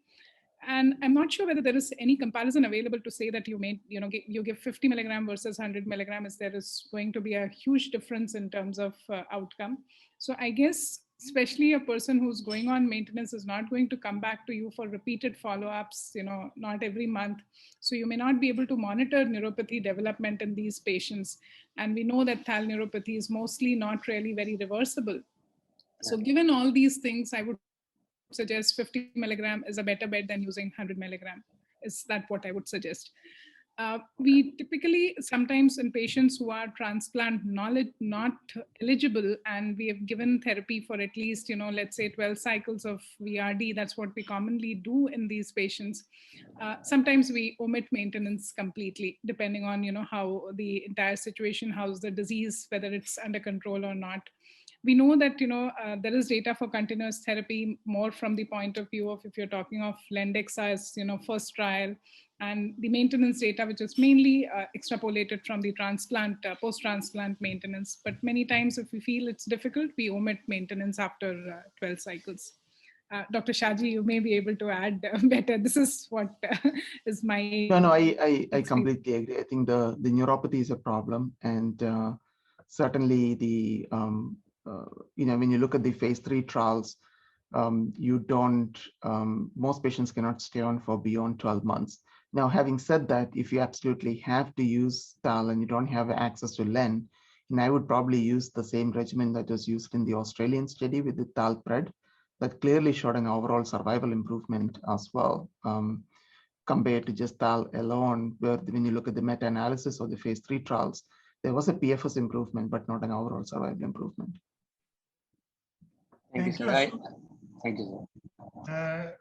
And I'm not sure whether there is any comparison available to say that you give 50 milligram versus 100 milligram, is there is going to be a huge difference in terms of outcome. So I guess, especially a person who's going on maintenance is not going to come back to you for repeated follow-ups, not every month. So you may not be able to monitor neuropathy development in these patients. And we know that THAL neuropathy is mostly not really very reversible. So given all these things, I would suggest 50 milligram is a better bet than using 100 milligram. Is that what I would suggest? We typically, sometimes in patients who are transplant not eligible, and we have given therapy for at least, let's say 12 cycles of VRD, that's what we commonly do in these patients. Sometimes we omit maintenance completely, depending on, how the entire situation, how's the disease, whether it's under control or not. We know that, there is data for continuous therapy more from the point of view of, if you're talking of Lendexa as, first trial, and the maintenance data, which is mainly extrapolated from the transplant, post-transplant maintenance. But many times if we feel it's difficult, we omit maintenance after 12 cycles. Dr. Shaji, you may be able to add better. This is what is my... No, I completely agree. I think the neuropathy is a problem. And certainly the, when you look at the phase 3 trials, you don't, most patients cannot stay on for beyond 12 months. Now, having said that, if you absolutely have to use THAL and you don't have access to LEN, and I would probably use the same regimen that was used in the Australian study with the THAL-PRED, that clearly showed an overall survival improvement as well, compared to just THAL alone, where when you look at the meta-analysis of the phase 3 trials, there was a PFS improvement, but not an overall survival improvement. Thank you, sir. Thank you, sir.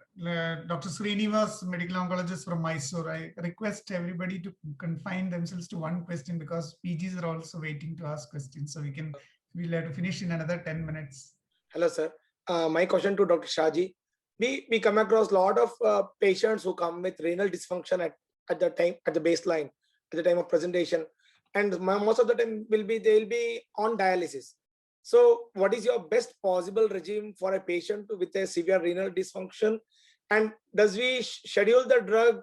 Dr. Srinivas, medical oncologist from Mysore. I request everybody to confine themselves to one question, because PGs are also waiting to ask questions. So we'll have to finish in another 10 minutes. Hello, sir. My question to Dr. Shaji. We come across a lot of patients who come with renal dysfunction at the baseline, at the time of presentation. And most of the time they'll be on dialysis. So what is your best possible regime for a patient with a severe renal dysfunction? And does we schedule the drug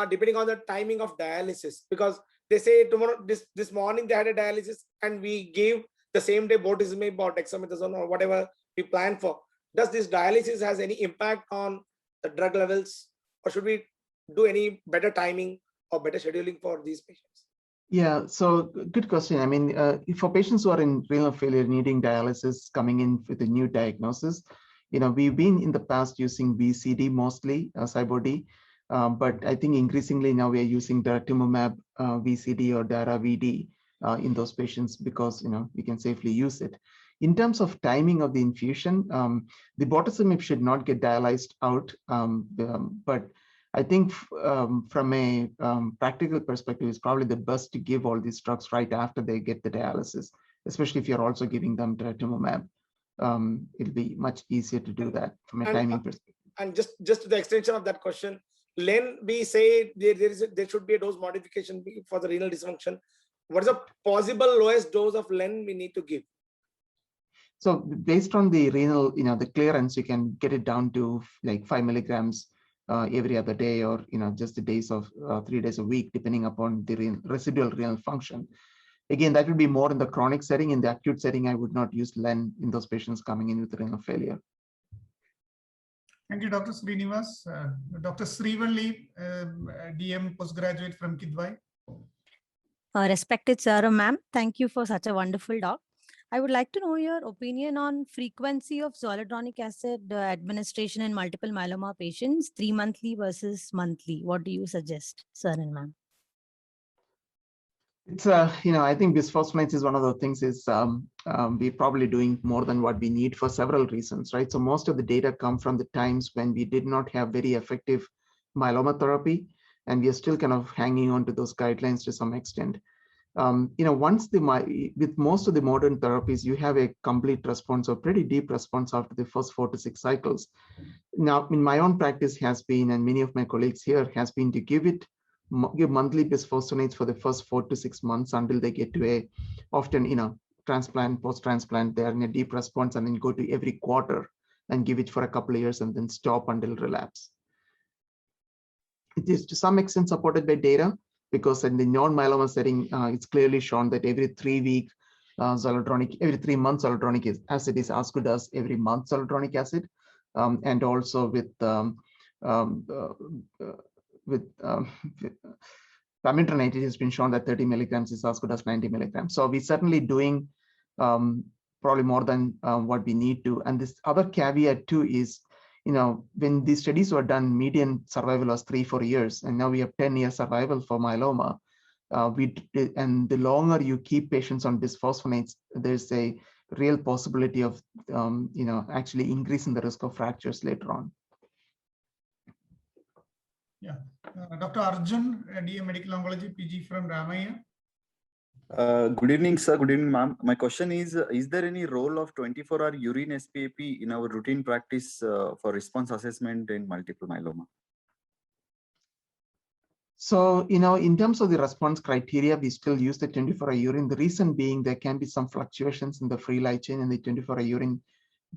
depending on the timing of dialysis? Because they say tomorrow, this morning they had a dialysis and we gave the same day bortezomib or dexamethasone or whatever we plan for. Does this dialysis has any impact on the drug levels, or should we do any better timing or better scheduling for these patients? Yeah, so good question. I mean, for patients who are in renal failure needing dialysis coming in with a new diagnosis, we've been in the past using VCD mostly, CyBorD, but I think increasingly now we are using daratumumab VCD or Dara-VD in those patients, because we can safely use it. In terms of timing of the infusion, the bortezomib should not get dialyzed out, but I think from a practical perspective, it's probably the best to give all these drugs right after they get the dialysis, especially if you're also giving them daratumumab. It'll be much easier to do that from a timing perspective. And just to the extension of that question, Len, we say there should be a dose modification for the renal dysfunction. What is the possible lowest dose of Len we need to give? So based on the renal, the clearance, you can get it down to like 5 milligrams every other day, or just the days of 3 days a week, depending upon the residual renal function. Again, that would be more in the chronic setting. In the acute setting, I would not use Len in those patients coming in with renal failure. Thank you, Dr. Srinivas. Dr. Srivalli, DM postgraduate from Kidwai. Respected sir, ma'am, thank you for such a wonderful talk. I would like to know your opinion on frequency of zoledronic acid administration in multiple myeloma patients, 3 monthly versus monthly. What do you suggest, sir and ma'am? It's I think bisphosphonates is one of the things is we're probably doing more than what we need for several reasons, right? So most of the data come from the times when we did not have very effective myeloma therapy, and we are still kind of hanging on to those guidelines to some extent. With most of the modern therapies, you have a complete response or pretty deep response after the first 4 to 6 cycles. Now, in my own practice has been, and many of my colleagues here has been to give monthly bisphosphonates for the first 4 to 6 months until they get to a often, transplant, post-transplant, they're in a deep response, and then go to every quarter and give it for a couple of years and then stop until relapse. It is to some extent supported by data, because in the non-myeloma setting, it's clearly shown that every 3 months zoledronic acid is as good as every month zoledronic acid. And also with pamintronate, it has been shown that 30 milligrams is as good as 90 milligrams. So we're certainly doing probably more than what we need to. And this other caveat too is, when these studies were done, median survival was 3-4 years, and now we have 10-year survival for myeloma. And the longer you keep patients on bisphosphonates, there's a real possibility of actually increasing the risk of fractures later on. Yeah, Dr. Arjun, DA Medical Oncology, PG from Ramaiah. Good evening, sir. Good evening, ma'am. My question is there any role of 24-hour urine SPAP in our routine practice for response assessment in multiple myeloma? So, in terms of the response criteria, we still use the 24-hour urine. The reason being there can be some fluctuations in the free light chain, and the 24-hour urine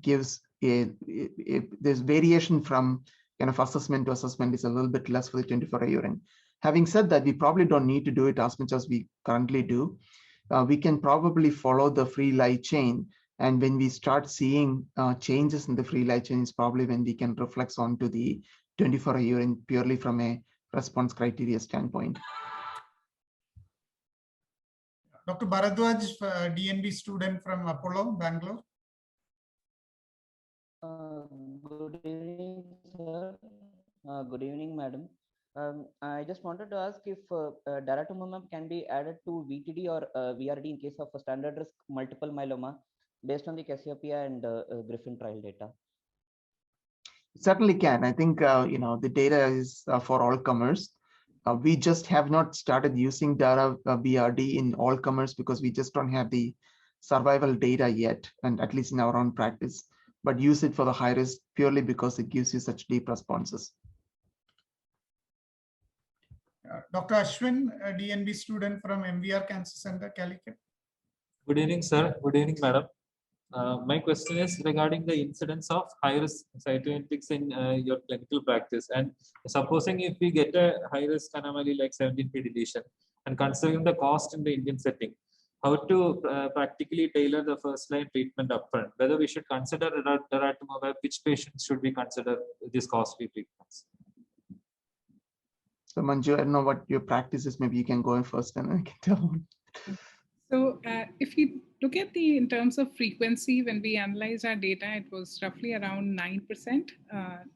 gives there's variation from kind of assessment to assessment is a little bit less for the 24-hour urine. Having said that, we probably don't need to do it as much as we currently do. We can probably follow the free light chain, and when we start seeing changes in the free light chain is probably when we can reflect onto the 24-hour urine purely from a response criteria standpoint. Dr. Bharadwaj, DNB student from Apollo, Bangalore. Good evening, sir. Good evening, madam. I just wanted to ask if daratumumab can be added to VTD or VRD in case of a standard risk multiple myeloma based on the Cassiopeia and Griffin trial data. Certainly can. I think the data is for all comers. We just have not started using Dara VRD in all comers because we just don't have the survival data yet, and at least in our own practice. But use it for the high risk purely because it gives you such deep responses. Dr. Ashwin, a DNB student from MVR Cancer Center, Calicut. Good evening, sir. Good evening, madam. My question is regarding the incidence of high-risk cytogenetics in your clinical practice. And supposing if we get a high-risk anomaly like 17p deletion, and considering the cost in the Indian setting, how to practically tailor the first-line treatment upfront? Whether we should consider daratumumab, which patients should we consider these costly treatments? So Manju, I don't know what your practice is. Maybe you can go in first and I can tell. So if you look at in terms of frequency, when we analyze our data, it was roughly around 9%.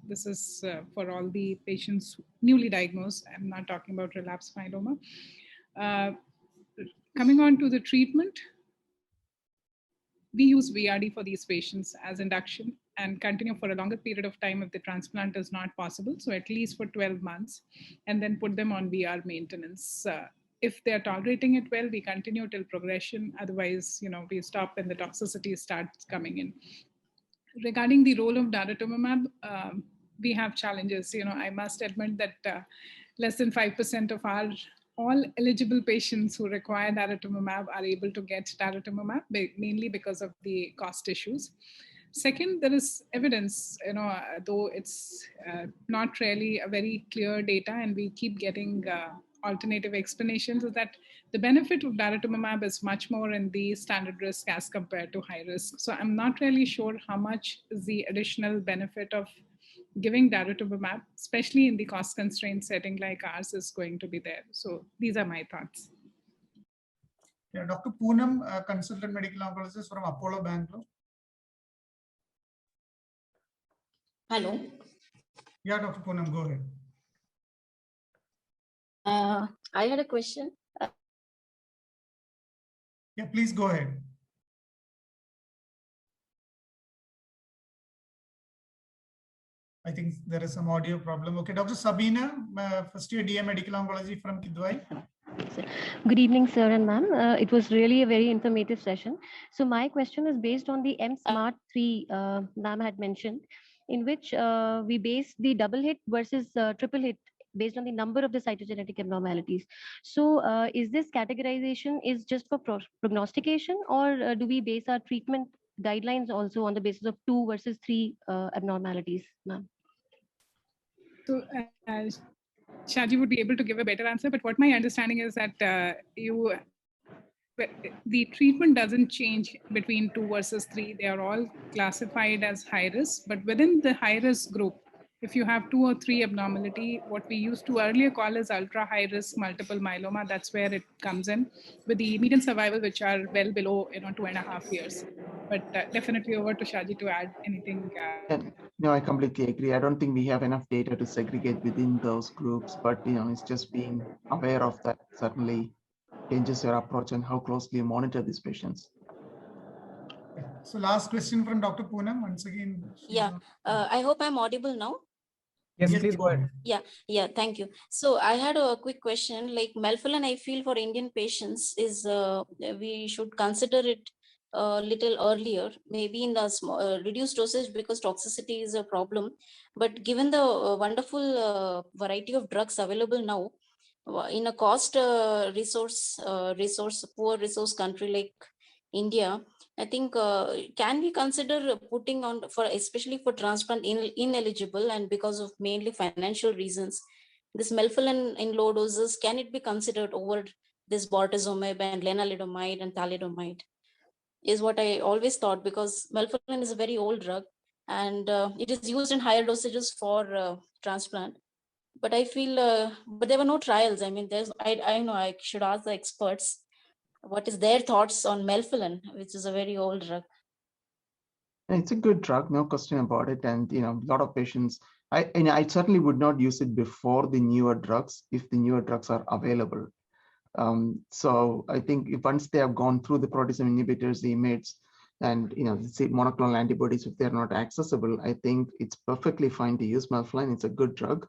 This is for all the patients newly diagnosed. I'm not talking about relapsed myeloma. Coming on to the treatment, we use VRD for these patients as induction and continue for a longer period of time if the transplant is not possible. So at least for 12 months, and then put them on VR maintenance. If they're tolerating it well, we continue till progression. Otherwise, we stop when the toxicity starts coming in. Regarding the role of daratumumab, we have challenges. I must admit that less than 5% of our all eligible patients who require daratumumab are able to get daratumumab, mainly because of the cost issues. Second, there is evidence, though it's not really a very clear data, and we keep getting alternative explanations, is that the benefit of daratumumab is much more in the standard risk as compared to high risk. So I'm not really sure how much is the additional benefit of giving daratumumab, especially in the cost constrained setting like ours, is going to be there. So these are my thoughts. Yeah, Dr. Poonam, consultant medical oncologist from Apollo, Bangalore. Hello. Yeah, Dr. Poonam, go ahead. I had a question. Yeah, please go ahead. I think there is some audio problem. Okay, Dr. Sabina, first year DA Medical Oncology from Kidwai. Good evening, sir and ma'am. It was really a very informative session. So my question is based on the MSMART 3 ma'am had mentioned, in which we base the double hit versus triple hit based on the number of the cytogenetic abnormalities. So is this categorization is just for prognostication, or do we base our treatment guidelines also on the basis of 2 versus 3 abnormalities, ma'am? So Shaji would be able to give a better answer, but what my understanding is that the treatment doesn't change between 2 versus 3. They are all classified as high risk, but within the high risk group, if you have 2 or 3 abnormality, what we used to earlier call as ultra high risk multiple myeloma, that's where it comes in, with the median survival which are well below 2.5 years. But definitely over to Shaji to add anything. No, I completely agree. I don't think we have enough data to segregate within those groups, but it's just being aware of that certainly changes your approach and how closely you monitor these patients. So last question from Dr. Poonam once again. Yeah, I hope I'm audible now. Yes, please go ahead. Yeah, thank you. So I had a quick question. Like melphalan, I feel for Indian patients is we should consider it a little earlier, maybe in the small, reduced dosage because toxicity is a problem. But given the wonderful variety of drugs available now, in a cost poor resource country like India, I think can we consider putting on for especially for transplant ineligible and because of mainly financial reasons, this melphalan in low doses, can it be considered over this bortezomib and lenalidomide and thalidomide? Is what I always thought, because melphalan is a very old drug and it is used in higher dosages for transplant. But I feel, but there were no trials. I mean, I know I should ask the experts what is their thoughts on melphalan, which is a very old drug. It's a good drug, no question about it. And a lot of patients, I certainly would not use it before the newer drugs if the newer drugs are available. So I think once they have gone through the proteasome inhibitors, the IMiDs, and say monoclonal antibodies, if they're not accessible, I think it's perfectly fine to use melphalan. It's a good drug.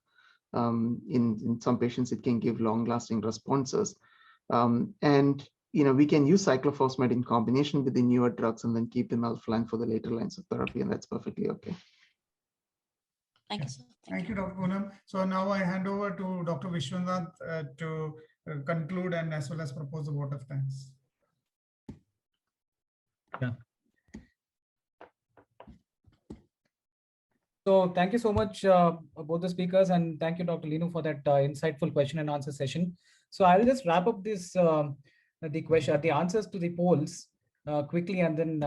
In some patients, it can give long-lasting responses. And we can use cyclophosphamide in combination with the newer drugs and then keep the melphalan for the later lines of therapy, and that's perfectly okay. Thank you, sir. Thank you, Dr. Poonam. So now I hand over to Dr. Vishwanath to conclude and as well as propose a vote of thanks. Yeah. So thank you so much, both the speakers, and thank you, Dr. Leenu, for that insightful question and answer session. So I'll just wrap up this the answers to the polls quickly and then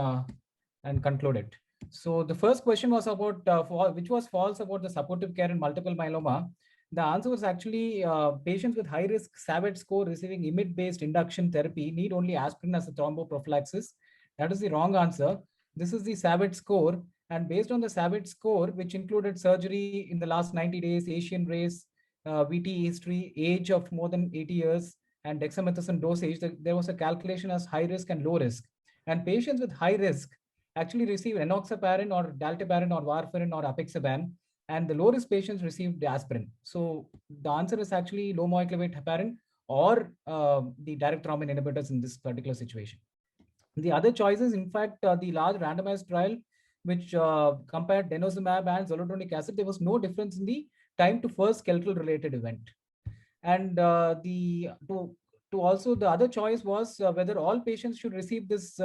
and conclude it. So the first question was about which was false about the supportive care in multiple myeloma. The answer was actually patients with high risk SAVET score receiving IMiD-based induction therapy need only aspirin as a thromboprophylaxis. That is the wrong answer. This is the SAVET score, and based on the SAVET score, which included surgery in the last 90 days, Asian race, VT history, age of more than 80 years, and dexamethasone dosage, there was a calculation as high risk and low risk. And patients with high risk actually received enoxaparin or dalteparin or warfarin or apixaban, and the low risk patients received aspirin. So the answer is actually low molecular weight heparin or the direct thrombin inhibitors in this particular situation. The other choices, in fact, the large randomized trial which compared denosumab and zoledronic acid, there was no difference in the time to first skeletal related event. And the other choice was whether all patients should receive this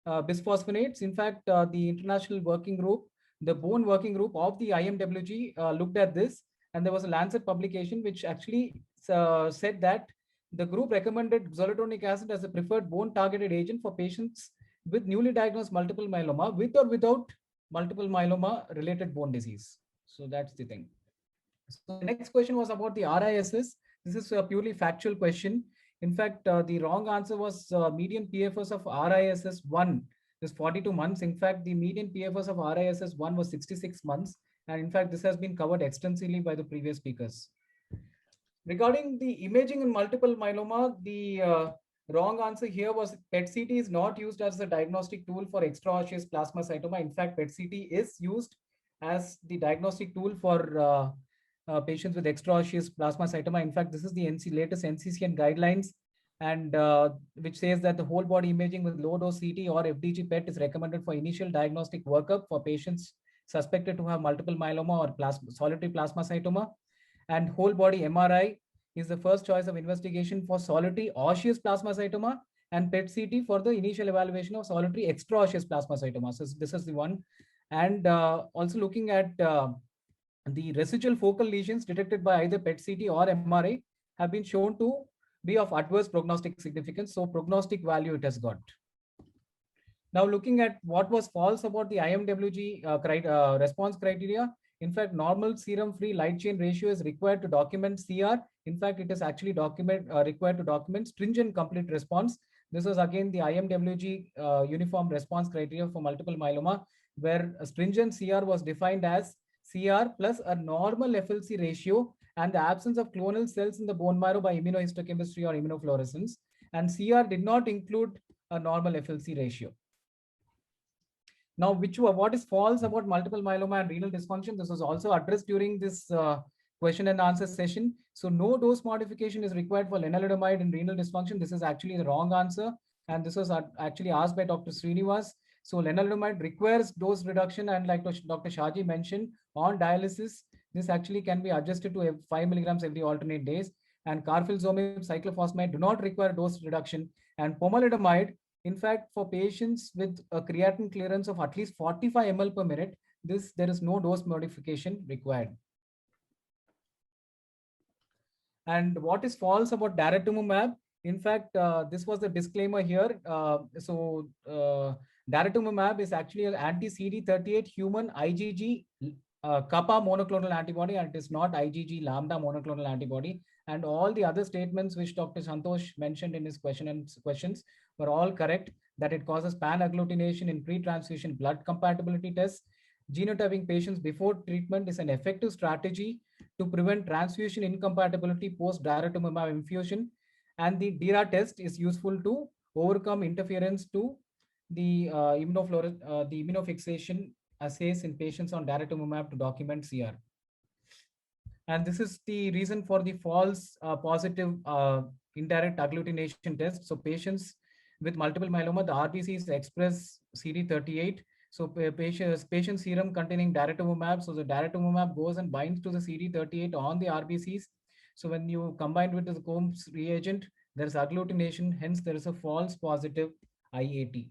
bisphosphonates. In fact, the international working group, the bone working group of the IMWG looked at this, and there was a Lancet publication which actually said that the group recommended zoledronic acid as a preferred bone targeted agent for patients with newly diagnosed multiple myeloma with or without multiple myeloma related bone disease. So that's the thing. So the next question was about the RISS. This is a purely factual question. In fact, the wrong answer was median PFS of RISS 1 is 42 months. In fact, the median PFS of RISS 1 was 66 months. And in fact, this has been covered extensively by the previous speakers. Regarding the imaging in multiple myeloma, the Wrong answer here was PET-CT is not used as a diagnostic tool for extraosseous plasmacytoma. In fact, PET-CT is used as the diagnostic tool for patients with extraosseous plasmacytoma. In fact, this is the latest NCCN guidelines, and which says that the whole body imaging with low dose CT or FDG PET is recommended for initial diagnostic workup for patients suspected to have multiple myeloma or solitary plasmacytoma. And whole body MRI is the first choice of investigation for solitary osseous plasmacytoma, and PET-CT for the initial evaluation of solitary extraosseous plasmacytoma. So this is the one. And also looking at the residual focal lesions detected by either PET-CT or MRI have been shown to be of adverse prognostic significance. So prognostic value it has got. Now looking at what was false about the IMWG response criteria. In fact, normal serum-free light chain ratio is required to document CR. In fact, it is actually required to document stringent complete response. This was again the IMWG uniform response criteria for multiple myeloma, where a stringent CR was defined as CR plus a normal FLC ratio and the absence of clonal cells in the bone marrow by immunohistochemistry or immunofluorescence. And CR did not include a normal FLC ratio. Now, what is false about multiple myeloma and renal dysfunction? This was also addressed during this question and answer session. So no dose modification is required for lenalidomide in renal dysfunction. This is actually the wrong answer. And this was actually asked by Dr. Srinivas. So lenalidomide requires dose reduction. And like Dr. Shaji mentioned, on dialysis, this actually can be adjusted to 5 milligrams every alternate days. And carfilzomib, cyclophosphamide do not require dose reduction. And pomalidomide, in fact, for patients with a creatinine clearance of at least 45 ml per minute, there is no dose modification required. And what is false about daratumumab? In fact, this was the disclaimer here. Daratumumab is actually an anti-CD38 human IgG kappa monoclonal antibody, and it is not IgG lambda monoclonal antibody. And all the other statements which Dr. Santosh mentioned in his questions were all correct, that it causes pan-agglutination in pre-transfusion blood compatibility tests. Genotyping patients before treatment is an effective strategy to prevent transfusion incompatibility post-daratumumab infusion. And the DIRA test is useful to overcome interference to the immunofixation assays in patients on daratumumab to document CR. And this is the reason for the false positive indirect agglutination test. So patients with multiple myeloma, the RBCs express CD38. So patient serum containing daratumumab. So the daratumumab goes and binds to the CD38 on the RBCs. So when you combine with the Combs reagent, there is agglutination. Hence, there is a false positive IAT.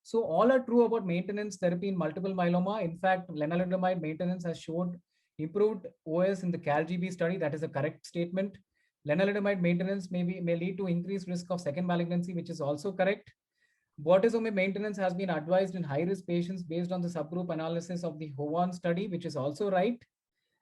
So all are true about maintenance therapy in multiple myeloma. In fact, lenalidomide maintenance has showed improved OS in the CALGB study. That is a correct statement. Lenalidomide maintenance may lead to increased risk of second malignancy, which is also correct. Bortezomib maintenance has been advised in high-risk patients based on the subgroup analysis of the HOVON study, which is also right.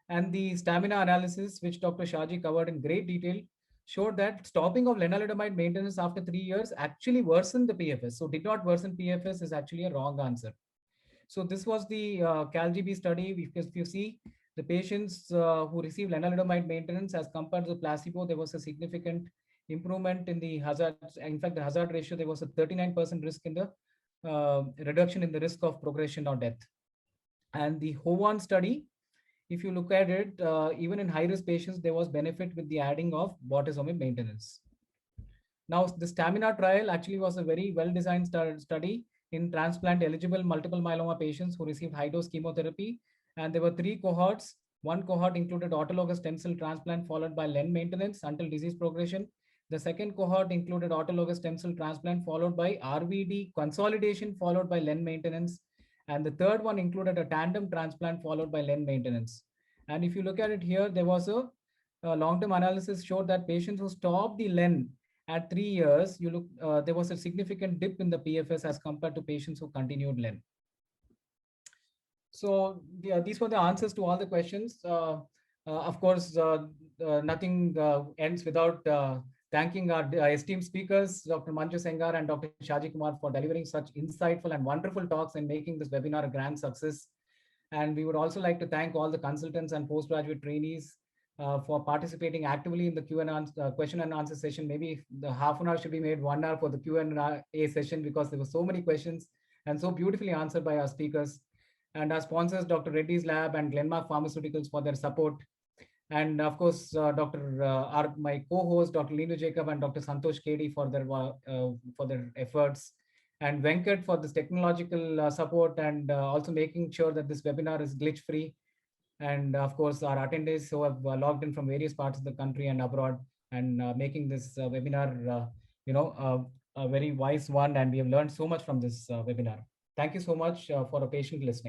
And the stamina analysis, which Dr. Shaji covered in great detail, showed that stopping of lenalidomide maintenance after 3 years actually worsened the PFS. So did not worsen PFS is actually a wrong answer. So this was the CALGB study. If you see the patients who received lenalidomide maintenance as compared to the placebo, there was a significant improvement in the hazard. In fact, the hazard ratio, there was a 39% risk in the reduction in the risk of progression or death. And the HOVON study, if you look at it, even in high-risk patients, there was benefit with the adding of bortezomib maintenance. Now, the STAMINA trial actually was a very well-designed study in transplant-eligible multiple myeloma patients who received high-dose chemotherapy. And there were 3 cohorts. One cohort included autologous stem cell transplant followed by LEN maintenance until disease progression. The second cohort included autologous stem cell transplant followed by RVD consolidation followed by LEN maintenance. And the third one included a tandem transplant followed by LEN maintenance. And if you look at it here, there was a long-term analysis showed that patients who stopped the LEN at 3 years, there was a significant dip in the PFS as compared to patients who continued LEN. So these were the answers to all the questions. Of course, nothing ends without thanking our esteemed speakers, Dr. Manju Sengar and Dr. Shaji Kumar, for delivering such insightful and wonderful talks and making this webinar a grand success. And we would also like to thank all the consultants and postgraduate trainees for participating actively in the question and answer session. Maybe the half an hour should be made 1 hour for the Q&A session, because there were so many questions and so beautifully answered by our speakers. And our sponsors, Dr. Reddy's Lab and Glenmark Pharmaceuticals, for their support. And of course, my co-host, Dr. Leenu Jacob and Dr. Santosh Kedi, for their efforts, and Venkat for this technological support, and also making sure that this webinar is glitch-free. And of course, our attendees who have logged in from various parts of the country and abroad, and making this webinar, a very wise one. And we have learned so much from this webinar. Thank you so much for a patient listening.